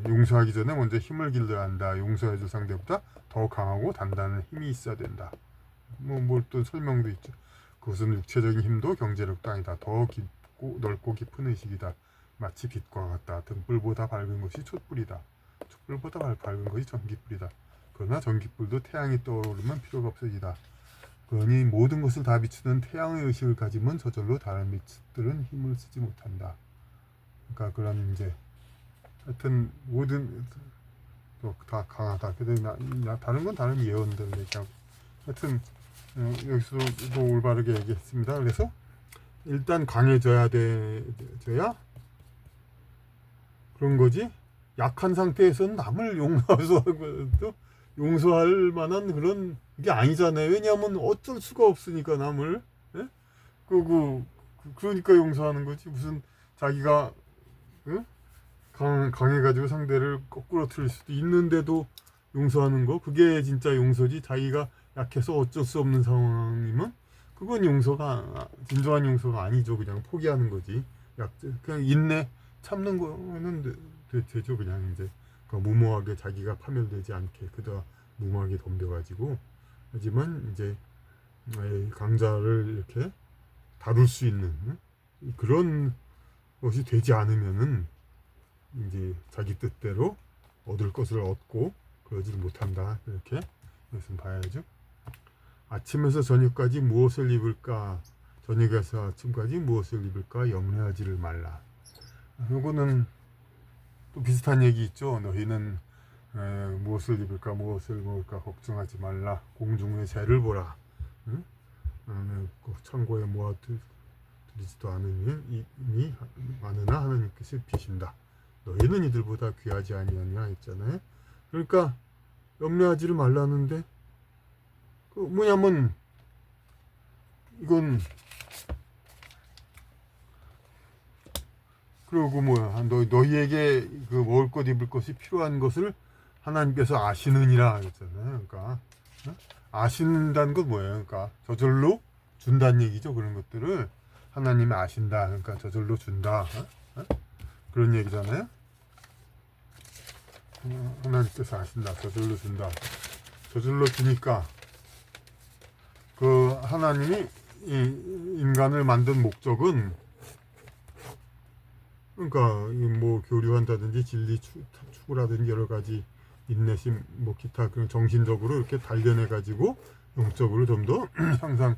Speaker 1: 용서하기 전에 먼저 힘을 길러야 한다. 용서해줄 상대보다 더 강하고 단단한 힘이 있어야 된다. 뭘 또 설명도 있죠. 그것은 육체적인 힘도 경제력도 아니다. 더 깊고 넓고 깊은 의식이다. 마치 빛과 같다. 등불보다 밝은 것이 촛불이다. 촛불보다 밝은 것이 전깃불이다. 그러나 전깃불도 태양이 떠오르면 필요가 없어지다. 그러니 모든 것을 다 비추는 태양의 의식을 가지면 저절로 다른 빛들은 힘을 쓰지 못한다. 그러니까 그런 이제 하여튼 모든 다 강하다. 다른 건 다른 예언들 얘기하고 하여튼 여기서도 올바르게 얘기했습니다. 그래서 일단 강해져야 돼야 그런 거지. 약한 상태에서는 남을 용서할 만한 그런 게 아니잖아요. 왜냐하면 어쩔 수가 없으니까 남을. 예? 그러니까 용서하는 거지. 무슨 자기가 강해가지고 상대를 거꾸로 틀릴 수도 있는데도 용서하는 거, 그게 진짜 용서지. 자기가 약해서 어쩔 수 없는 상황이면 그건 용서가 진정한 용서가 아니죠. 그냥 포기하는 거지. 그냥 인내 참는 거는 되죠. 그냥 이제 그 무모하게 자기가 파멸되지 않게 그다 무모하게 덤벼가지고. 하지만 이제 강자를 이렇게 다룰 수 있는 그런 것이 되지 않으면은 이제 자기 뜻대로 얻을 것을 얻고 그러지를 못한다. 이렇게 이것은 봐야죠. 아침에서 저녁까지 무엇을 입을까? 저녁에서 아침까지 무엇을 입을까? 염려하지를 말라. 이거는 또 비슷한 얘기 있죠. 너희는 무엇을 입을까 무엇을 먹을까 걱정하지 말라. 공중의 새를 보라. 응? 창고에 모아두지도 않으니 이미 많으나 하나님께서 비신다. 너희는 이들보다 귀하지 아니하냐 했잖아요. 그러니까 염려하지를 말라는데 그 뭐냐면 이건 그러고 뭐야 너희에게 그 먹을 것 입을 것이 필요한 것을 하나님께서 아시느니라 했잖아요. 그러니까 아신다는 건 뭐예요? 그러니까 저절로 준다는 얘기죠. 그런 것들을 하나님이 아신다. 그러니까 저절로 준다. 그런 얘기잖아요. 하나님께서 아신다. 저절로 준다. 저절로 주니까 그 하나님이 이 인간을 만든 목적은 그러니까 뭐 교류한다든지 진리 추구라든지 여러 가지 인내심 뭐 기타 그런 정신적으로 이렇게 단련해 가지고 영적으로 좀 더 항상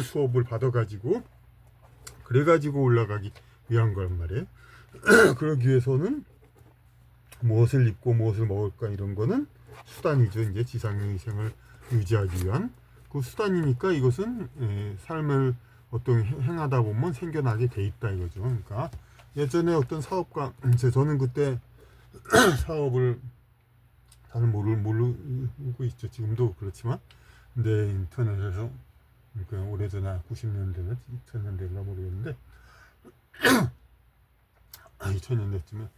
Speaker 1: 수업을 받아 가지고 그래 가지고 올라가기 위한 거란 말이에요. 그러기 위해서는 무엇을 입고 무엇을 먹을까 이런 거는 수단이죠. 이제 지상의 생을 유지하기 위한 그 수단이니까 이것은 삶을 어떤 행하다 보면 생겨나게 돼 있다 이거죠. 그러니까 예전에 어떤 사업가 저는 그때 사업을 잘 모르고 있죠. 지금도 그렇지만 근데 인터넷에서 그러니까 오래전에 90년대나 2000년대인가 모르겠는데 2000년대쯤에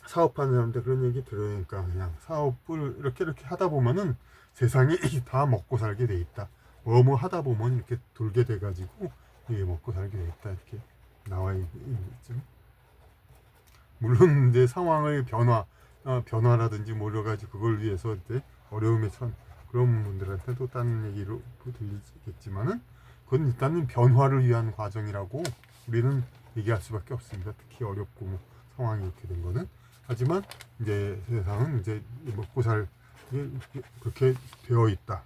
Speaker 1: 사업하는 사람들 그런 얘기 들으니까 그냥 사업을 이렇게 하다 보면은 세상에 다 먹고 살게 돼 있다. 뭐 하다 보면 이렇게 돌게 돼 가지고 이게 먹고 살게 돼 있다 이렇게 나와 있죠. 물론 이제 상황의 변화라든지 뭐 여러 가지 그걸 위해서 이제 어려움에 처한 그런 분들한테 또 다른 얘기로 들리겠지만은 그건 일단은 변화를 위한 과정이라고 우리는 얘기할 수밖에 없습니다. 특히 어렵고 뭐 상황이 이렇게 된 거는. 하지만 이제 세상은 이제 먹고 살 그렇게 되어 있다.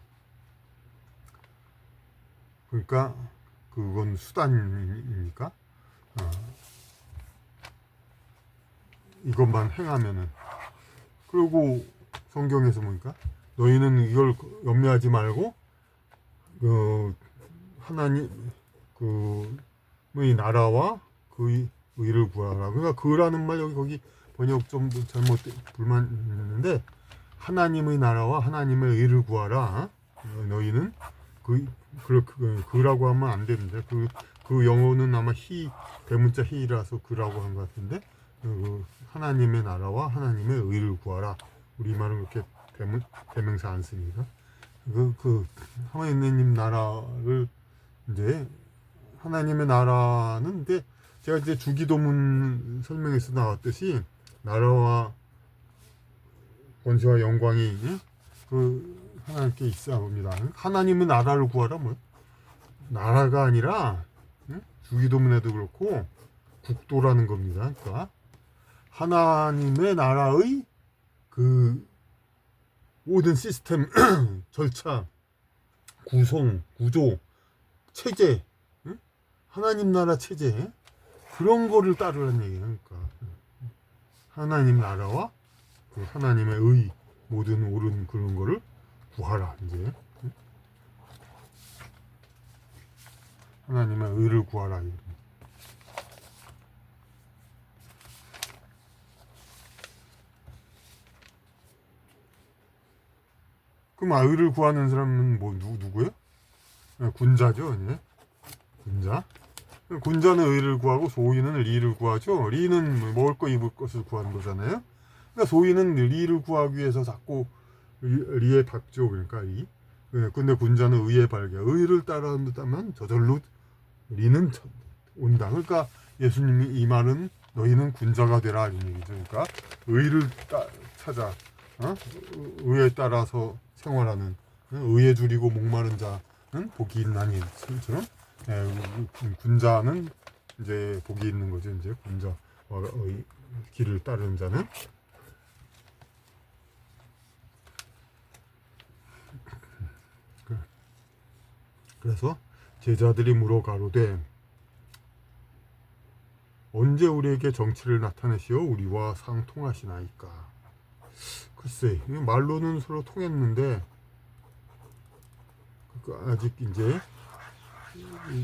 Speaker 1: 그러니까 그건 수단이니까 이것만 행하면은 그리고 성경에서 보니까 너희는 이걸 염려하지 말고 하나님 그의 나라와 그 의를 구하라. 그러니까 그라는 말 여기 거기 번역 좀 잘못 불만 있는데 하나님의 나라와 하나님의 의를 구하라. 너희는 그라고 하면 안 되는데 그 영어는 아마 대문자 히라서 그라고 한 것 같은데 하나님의 나라와 하나님의 의를 구하라. 우리말은 그렇게 대명사 안 쓰니까 하나님 나라를 이제 하나님의 나라는 이제 제가 이제 주기도문 설명에서 나왔듯이 나라와 권세와 영광이 그 하나님께 있어 봅니다. 하나님의 나라를 구하라 뭐 나라가 아니라 주기도문에도 그렇고 국도라는 겁니다. 그러니까 하나님의 나라의 그 모든 시스템, 절차, 구성, 구조, 체제, 하나님 나라 체제 그런 거를 따르라는 얘기예요. 그러니까 하나님 나라와 그 하나님의 의 모든 옳은 그런 거를 구하라 이제 하나님의 의를 구하라. 그럼 의를 구하는 사람은 뭐 누구예요? 군자죠, 이제 군자. 군자는 의를 구하고 소인은 리를 구하죠. 리는 먹을 거 입을 것을 구하는 거잖아요. 그러니까 소인은 리를 구하기 위해서 자꾸 리에 닥죠. 그러니까 리. 근데 군자는 의에 발개. 의를 따른다면 저절로 리는 온다. 그러니까 예수님이 이 말은 너희는 군자가 되라 이런 얘기죠. 그러니까 의를 찾아, 의에 따라서 생활하는, 의에 줄이고 목마른 자는 복이 있나니. 처럼 군자는 이제 복이 있는 거죠. 이제 군자와 길을 따르는 자는. 그래서 제자들이 물어 가로되 언제 우리에게 정치를 나타내시어 우리와 상통하시나이까. 글쎄, 말로는 서로 통했는데 아직 이제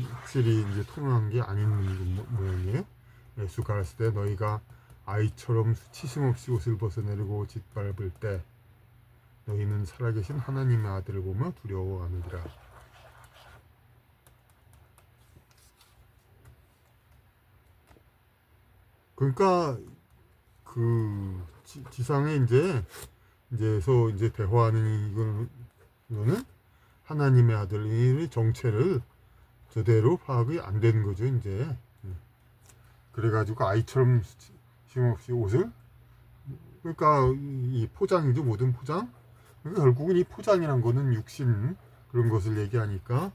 Speaker 1: 확실히 이제 통한 게 아닌 모양이에요. 예수 가라사대 때 너희가 아이처럼 수치심 없이 옷을 벗어내리고 짓밟을 때 너희는 살아계신 하나님의 아들을 보며 두려워하느니라. 그러니까 그 지상에 이제서 이제 대화하는 이거는 하나님의 아들의 정체를 제대로 파악이 안 되는 거죠. 이제 그래가지고 아이처럼 쉼없이 옷을, 그러니까 이 포장이죠. 모든 포장. 그러니까 결국은 이 포장이란 거는 육신 그런 것을 얘기하니까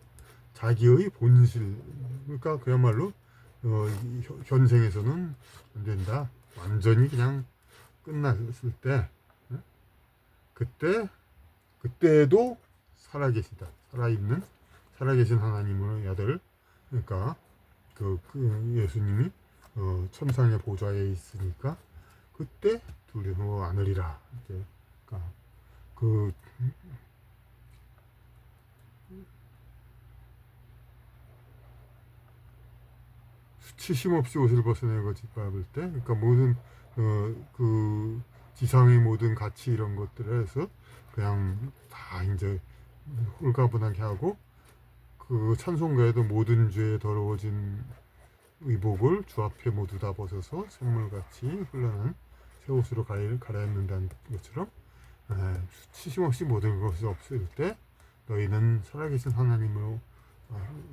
Speaker 1: 자기의 본실, 그러니까 그야말로 현생에서는 안 된다. 완전히 그냥 끝났을 때, 그때도 살아계시다. 살아계신 하나님의 아들, 그러니까 그 예수님이 천상의 보좌에 있으니까 그때 두려워 안으리라. 그러니까 그 수치심 없이 옷을 벗어내고 짓밟을 때, 그러니까 모든 그 지상의 모든 가치 이런 것들에서 그냥 다 이제 홀가분하게 하고, 그 찬송가에도 모든 죄에 더러워진 의복을 주 앞에 모두 다 벗어서 샘물같이 흘러난 새 옷으로 갈아입는다는 것처럼, 수치심 없이 모든 것이 없을 때 너희는 살아계신 하나님으로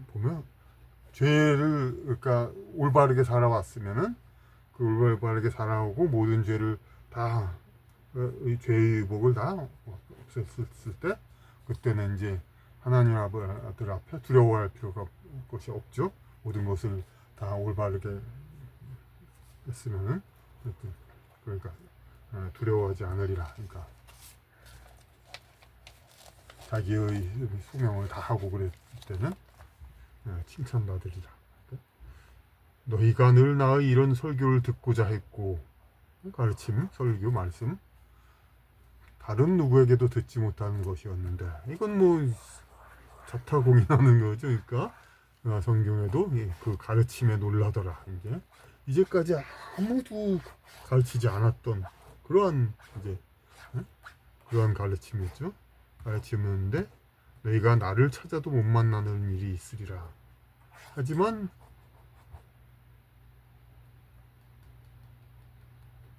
Speaker 1: 보면 죄를, 그러니까 올바르게 살아왔으면은 그 올바르게 살아오고 모든 죄를 다, 죄의 의복을 다 없앴을 때 그때는 이제 하나님 아들 앞에 두려워할 필요가 것이 없죠. 모든 것을 다 올바르게 했으면은, 그러니까 두려워하지 않으리라. 그러니까 자기의 소명을 다 하고 그랬을 때는 칭찬받으리라. 너희가 늘 나의 이런 설교를 듣고자 했고, 가르침, 설교, 말씀, 다른 누구에게도 듣지 못하는 것이었는데, 이건 뭐 자타공인하는 거죠. 그러니까 성경에도 그 가르침에 놀라더라. 이제까지 아무도 가르치지 않았던 그러한 그러한 가르침이었죠. 가르침이었는데 너희가 나를 찾아도 못 만나는 일이 있으리라. 하지만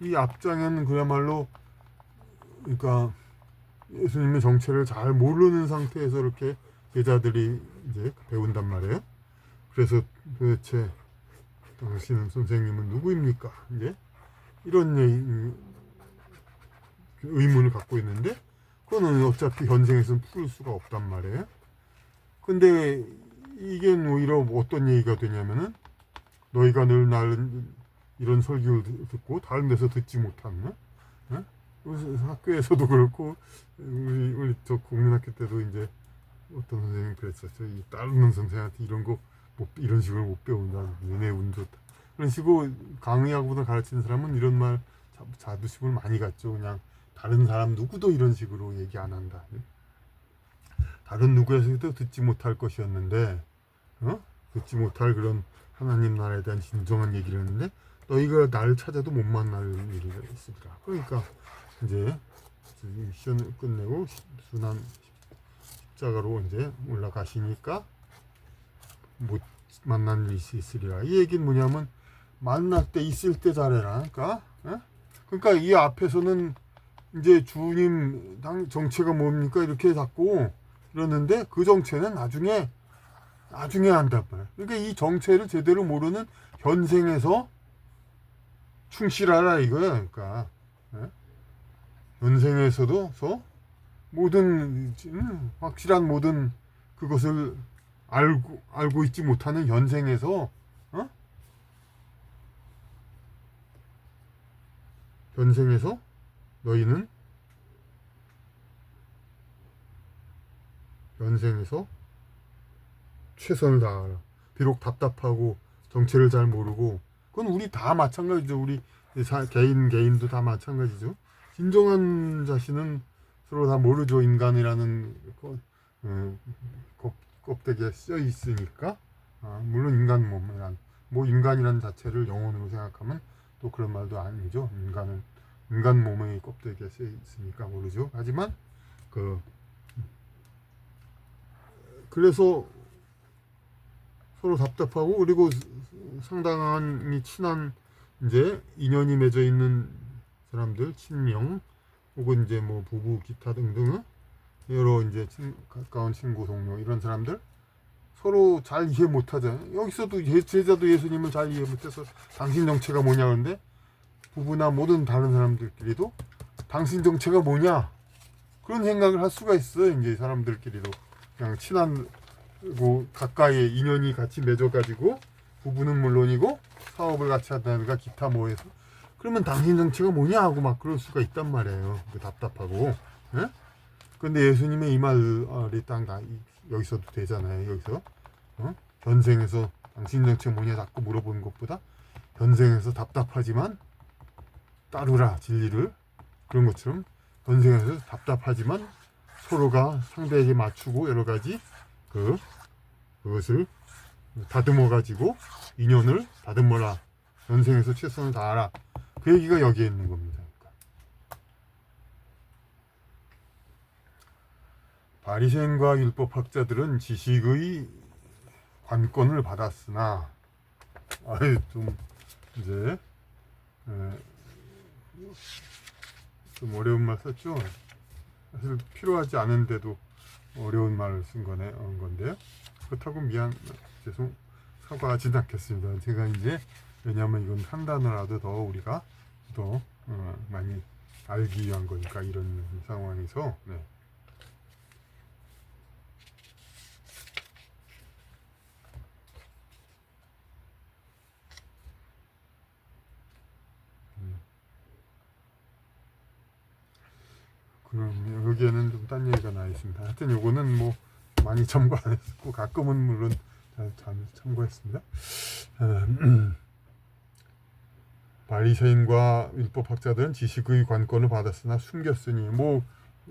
Speaker 1: 이 앞장에는 그야말로, 그러니까 예수님의 정체를 잘 모르는 상태에서 이렇게 제자들이 이제 배운단 말이에요. 그래서 도대체 당신은, 선생님은 누구입니까? 이제 이런 의문을 갖고 있는데, 그거는 어차피 현생에서는 풀 수가 없단 말이에요. 근데 이게 오히려 어떤 얘기가 되냐면은, 너희가 늘 나를 이런 설교를 듣고 다른 데서 듣지 못한, 학교에서도 그렇고 우리 저 국민학교 때도 이제 어떤 선생님이 그랬었죠. 이 다른 선생한테 이런 식으로 못 배운다. 얘네 운 좋다. 그런 식으로 강의하고도 가르치는 사람은 이런 말 자부심을 많이 갖죠. 그냥 다른 사람 누구도 이런 식으로 얘기 안 한다. 다른 누구에서도 듣지 못할 것이었는데, 듣지 못할 그런 하나님 나라에 대한 진정한 얘기를 했는데, 너희가 나를 찾아도 못 만날 일이 있으리라. 그러니까 이제 미션을 끝내고 순환 십자가로 이제 올라가시니까 못 만난 일이 있으리라. 이 얘기는 뭐냐면, 만날 때 있을 때 잘해라. 그러니까 이 앞에서는 이제 주님 정체가 뭡니까? 이렇게 자꾸 그러는데 그 정체는 나중에 한단 말이야. 그러니까 이 정체를 제대로 모르는 현생에서 충실하라 이거야. 그러니까 예? 현생에서도 모든 확실한 모든 그것을 알고 있지 못하는 현생에서 현생에서 너희는 현생에서 최선을 다하라. 비록 답답하고 정체를 잘 모르고 그건 우리 다 마찬가지죠. 우리 개인도 다 마찬가지죠. 진정한 자신은 서로 다 모르죠. 인간이라는 껍데기에 쓰여 있으니까. 물론 인간이란 자체를 영혼으로 생각하면 또 그런 말도 아니죠. 인간 몸의 껍데기에 쓰여 있으니까 모르죠. 하지만 그래서 서로 답답하고 그리고 상당히 친한 이제 인연이 맺어 있는 사람들, 친명 혹은 이제 뭐 부부 기타 등등 여러 이제 가까운 친구 동료 이런 사람들 서로 잘 이해 못하잖아요. 여기서도 제자도 예수님을 잘 이해 못해서 당신 정체가 뭐냐 그런데 부부나 모든 다른 사람들끼리도 당신 정체가 뭐냐 그런 생각을 할 수가 있어요. 이제 사람들끼리도 그냥 친한 가까이 인연이 같이 맺어가지고 부부는 물론이고 사업을 같이 한다든가 기타 뭐해서 그러면 당신 정체가 뭐냐 하고 막 그럴 수가 있단 말이에요. 답답하고. 예? 근데 예수님의 이 말이 딱 여기서도 되잖아요. 여기서 현생에서 당신 정체가 뭐냐 자꾸 물어보는 것보다 현생에서 답답하지만 따르라 진리를 그런 것처럼 현생에서 답답하지만 서로가 상대에게 맞추고 여러 가지 그것을 다듬어 가지고 인연을 다듬어라. 현생에서 최선을 다하라. 그 얘기가 여기에 있는 겁니다. 바리새인과 율법학자들은 지식의 관건을 받았으나 좀 이제 좀 어려운 말 썼죠. 사실 필요하지 않은데도 어려운 말을 쓴 건데요. 그렇다고 사과하진 않겠습니다. 제가 이제 왜냐하면 이건 한 단어라도 더 우리가 더 많이 알기 위한 거니까 이런 상황에서 그럼 여기에는 좀 딴 얘기가 나 있습니다. 하여튼 요거는 뭐 많이 참고 안 했고 가끔은 물론 참고했습니다. 바리새인과 율법학자들은 지식의 관건을 받았으나 숨겼으니 뭐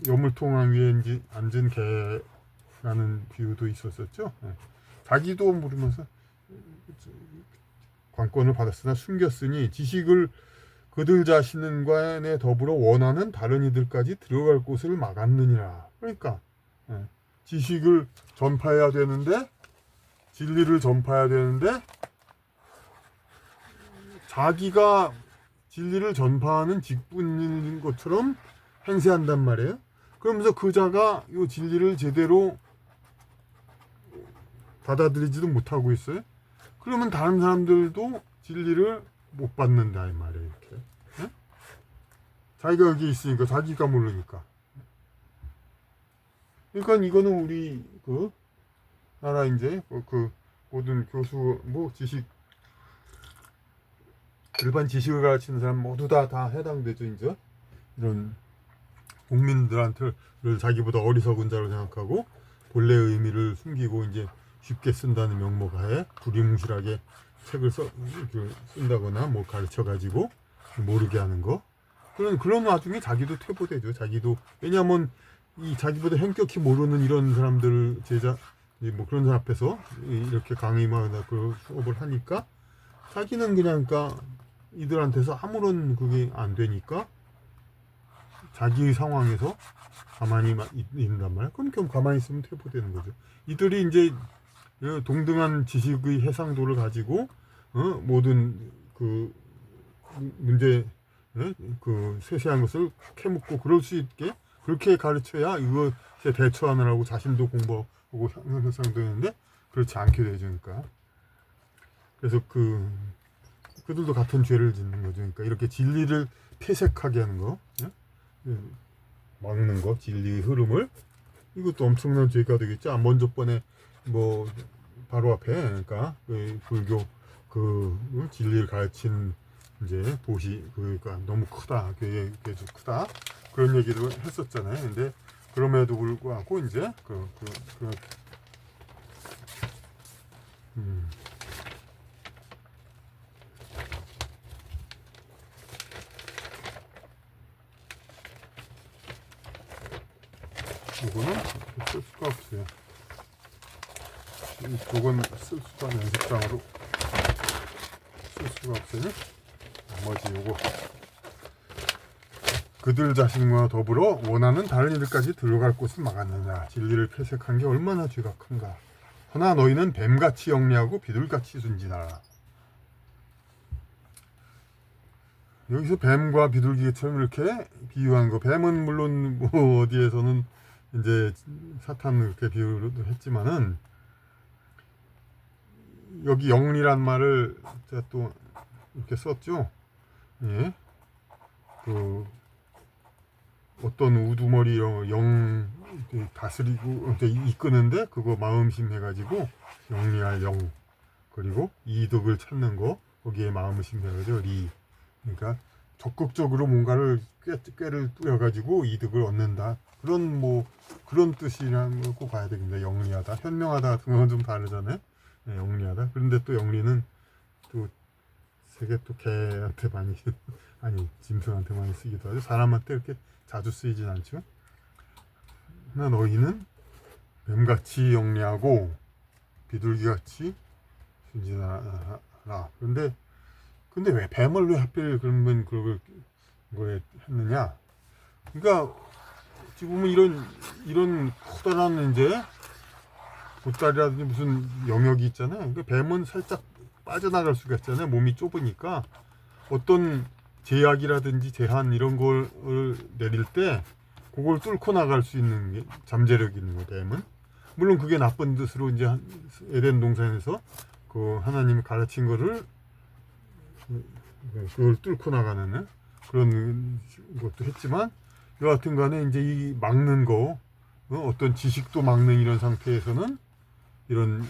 Speaker 1: 여물통왕 위에 앉은 개라는 비유도 있었었죠. 자기도 모르면서 관건을 받았으나 숨겼으니 지식을 그들 자신과에 더불어 원하는 다른 이들까지 들어갈 곳을 막았느니라. 그러니까 지식을 전파해야 되는데 진리를 전파해야 되는데 자기가 진리를 전파하는 직분인 것처럼 행세한단 말이에요. 그러면서 그 자가 이 진리를 제대로 받아들이지도 못하고 있어요. 그러면 다른 사람들도 진리를 못 받는다 이 말이에요. 이렇게. 네? 자기가 여기 있으니까 자기가 모르니까. 그러니까 이거는 우리 나라 이제 모든 교수 일반 지식을 가르치는 사람 모두 다 해당되죠. 이제 이런 국민들한테를 자기보다 어리석은 자로 생각하고 본래의 의미를 숨기고 이제 쉽게 쓴다는 명목하에 두리뭉실하게 책을 쓴다거나 뭐 가르쳐 가지고 모르게 하는 거 그런 와중에 자기도 퇴보되죠. 자기도 왜냐하면 이 자기보다 현격히 모르는 이런 사람들 제자 뭐 그런 사람 앞에서 이렇게 강의만 그 수업을 하니까 자기는 그냥 그러니까 이들한테서 아무런 그게 안 되니까 자기의 상황에서 가만히 있는단 말이야. 그럼 가만히 있으면 퇴보되는 거죠. 이들이 이제 동등한 지식의 해상도를 가지고 모든 그 문제 그 세세한 것을 캐묻고 그럴 수 있게 그렇게 가르쳐야 이거 대처하느라고 자신도 공부하고 향상되는데 그렇지 않게 되주니까. 그래서 그들도 같은 죄를 짓는 거죠. 그러니까 이렇게 진리를 폐색하게 하는 거, 예? 막는 거, 진리의 흐름을, 이것도 엄청난 죄가 되겠죠. 먼저 번에 뭐 바로 앞에, 그러니까 그 불교 진리를 가르친 이제 그러니까 너무 크다, 그게 좀 크다, 그런 얘기를 했었잖아요. 근데 그럼에도 불구하고 이제 이거는 쓸 수가 없어요. 이쪽은 쓸 수가 연습장으로 쓸 수가 없어요. 나머지 요거 그들 자신과 더불어 원하는 다른 이들까지 들어갈 곳을 막았느냐. 진리를 폐색한 게 얼마나 죄가 큰가. 허나 너희는 뱀같이 영리하고 비둘같이 순진하라. 여기서 뱀과 비둘기처럼 이렇게 비유한 거. 뱀은 물론 뭐 어디에서는 이제 사탄을 그렇게 비유도 했지만은, 여기 영리란 말을 제가 또 이렇게 썼죠. 예. 어떤 우두머리 다스리고 이끄는데 그거 마음심 해가지고 영리할 영, 그리고 이득을 찾는 거, 거기에 마음심 해가지고 리. 그러니까 적극적으로 뭔가를 꾀를 뚫어가지고 이득을 얻는다, 그런 뜻이라고 봐야 되겠습니다. 영리하다, 현명하다 같은 건 좀 다르잖아요. 네, 영리하다. 그런데 또 영리는 또 세계 또 개한테 많이 아니 짐승한테 많이 쓰기도 하죠. 사람한테 이렇게 자주 쓰이진 않죠. 나 너희는 뱀같이 영리하고 비둘기같이 순진하라. 근데 왜 뱀을 왜 하필 그런 거에 했느냐? 그러니까 지금 보면 이런 커다란 이제 보따리라든지 무슨 영역이 있잖아요. 그러니까 뱀은 살짝 빠져나갈 수가 있잖아요. 몸이 좁으니까. 어떤 제약이라든지 제한 이런 걸 내릴 때 그걸 뚫고 나갈 수 있는 게 잠재력이 있는 거예요. 뱀은. 물론 그게 나쁜 뜻으로 이제 에덴 동산에서 그 하나님이 가르친 거를 그걸 뚫고 나가는 그런 것도 했지만, 여하튼 간에 이제 이 막는 거, 어떤 지식도 막는 이런 상태에서는 이런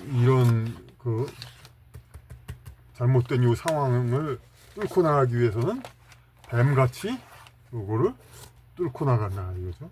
Speaker 1: 잘못된 이 상황을 뚫고 나가기 위해서는 뱀같이 요거를 뚫고 나간다 이거죠.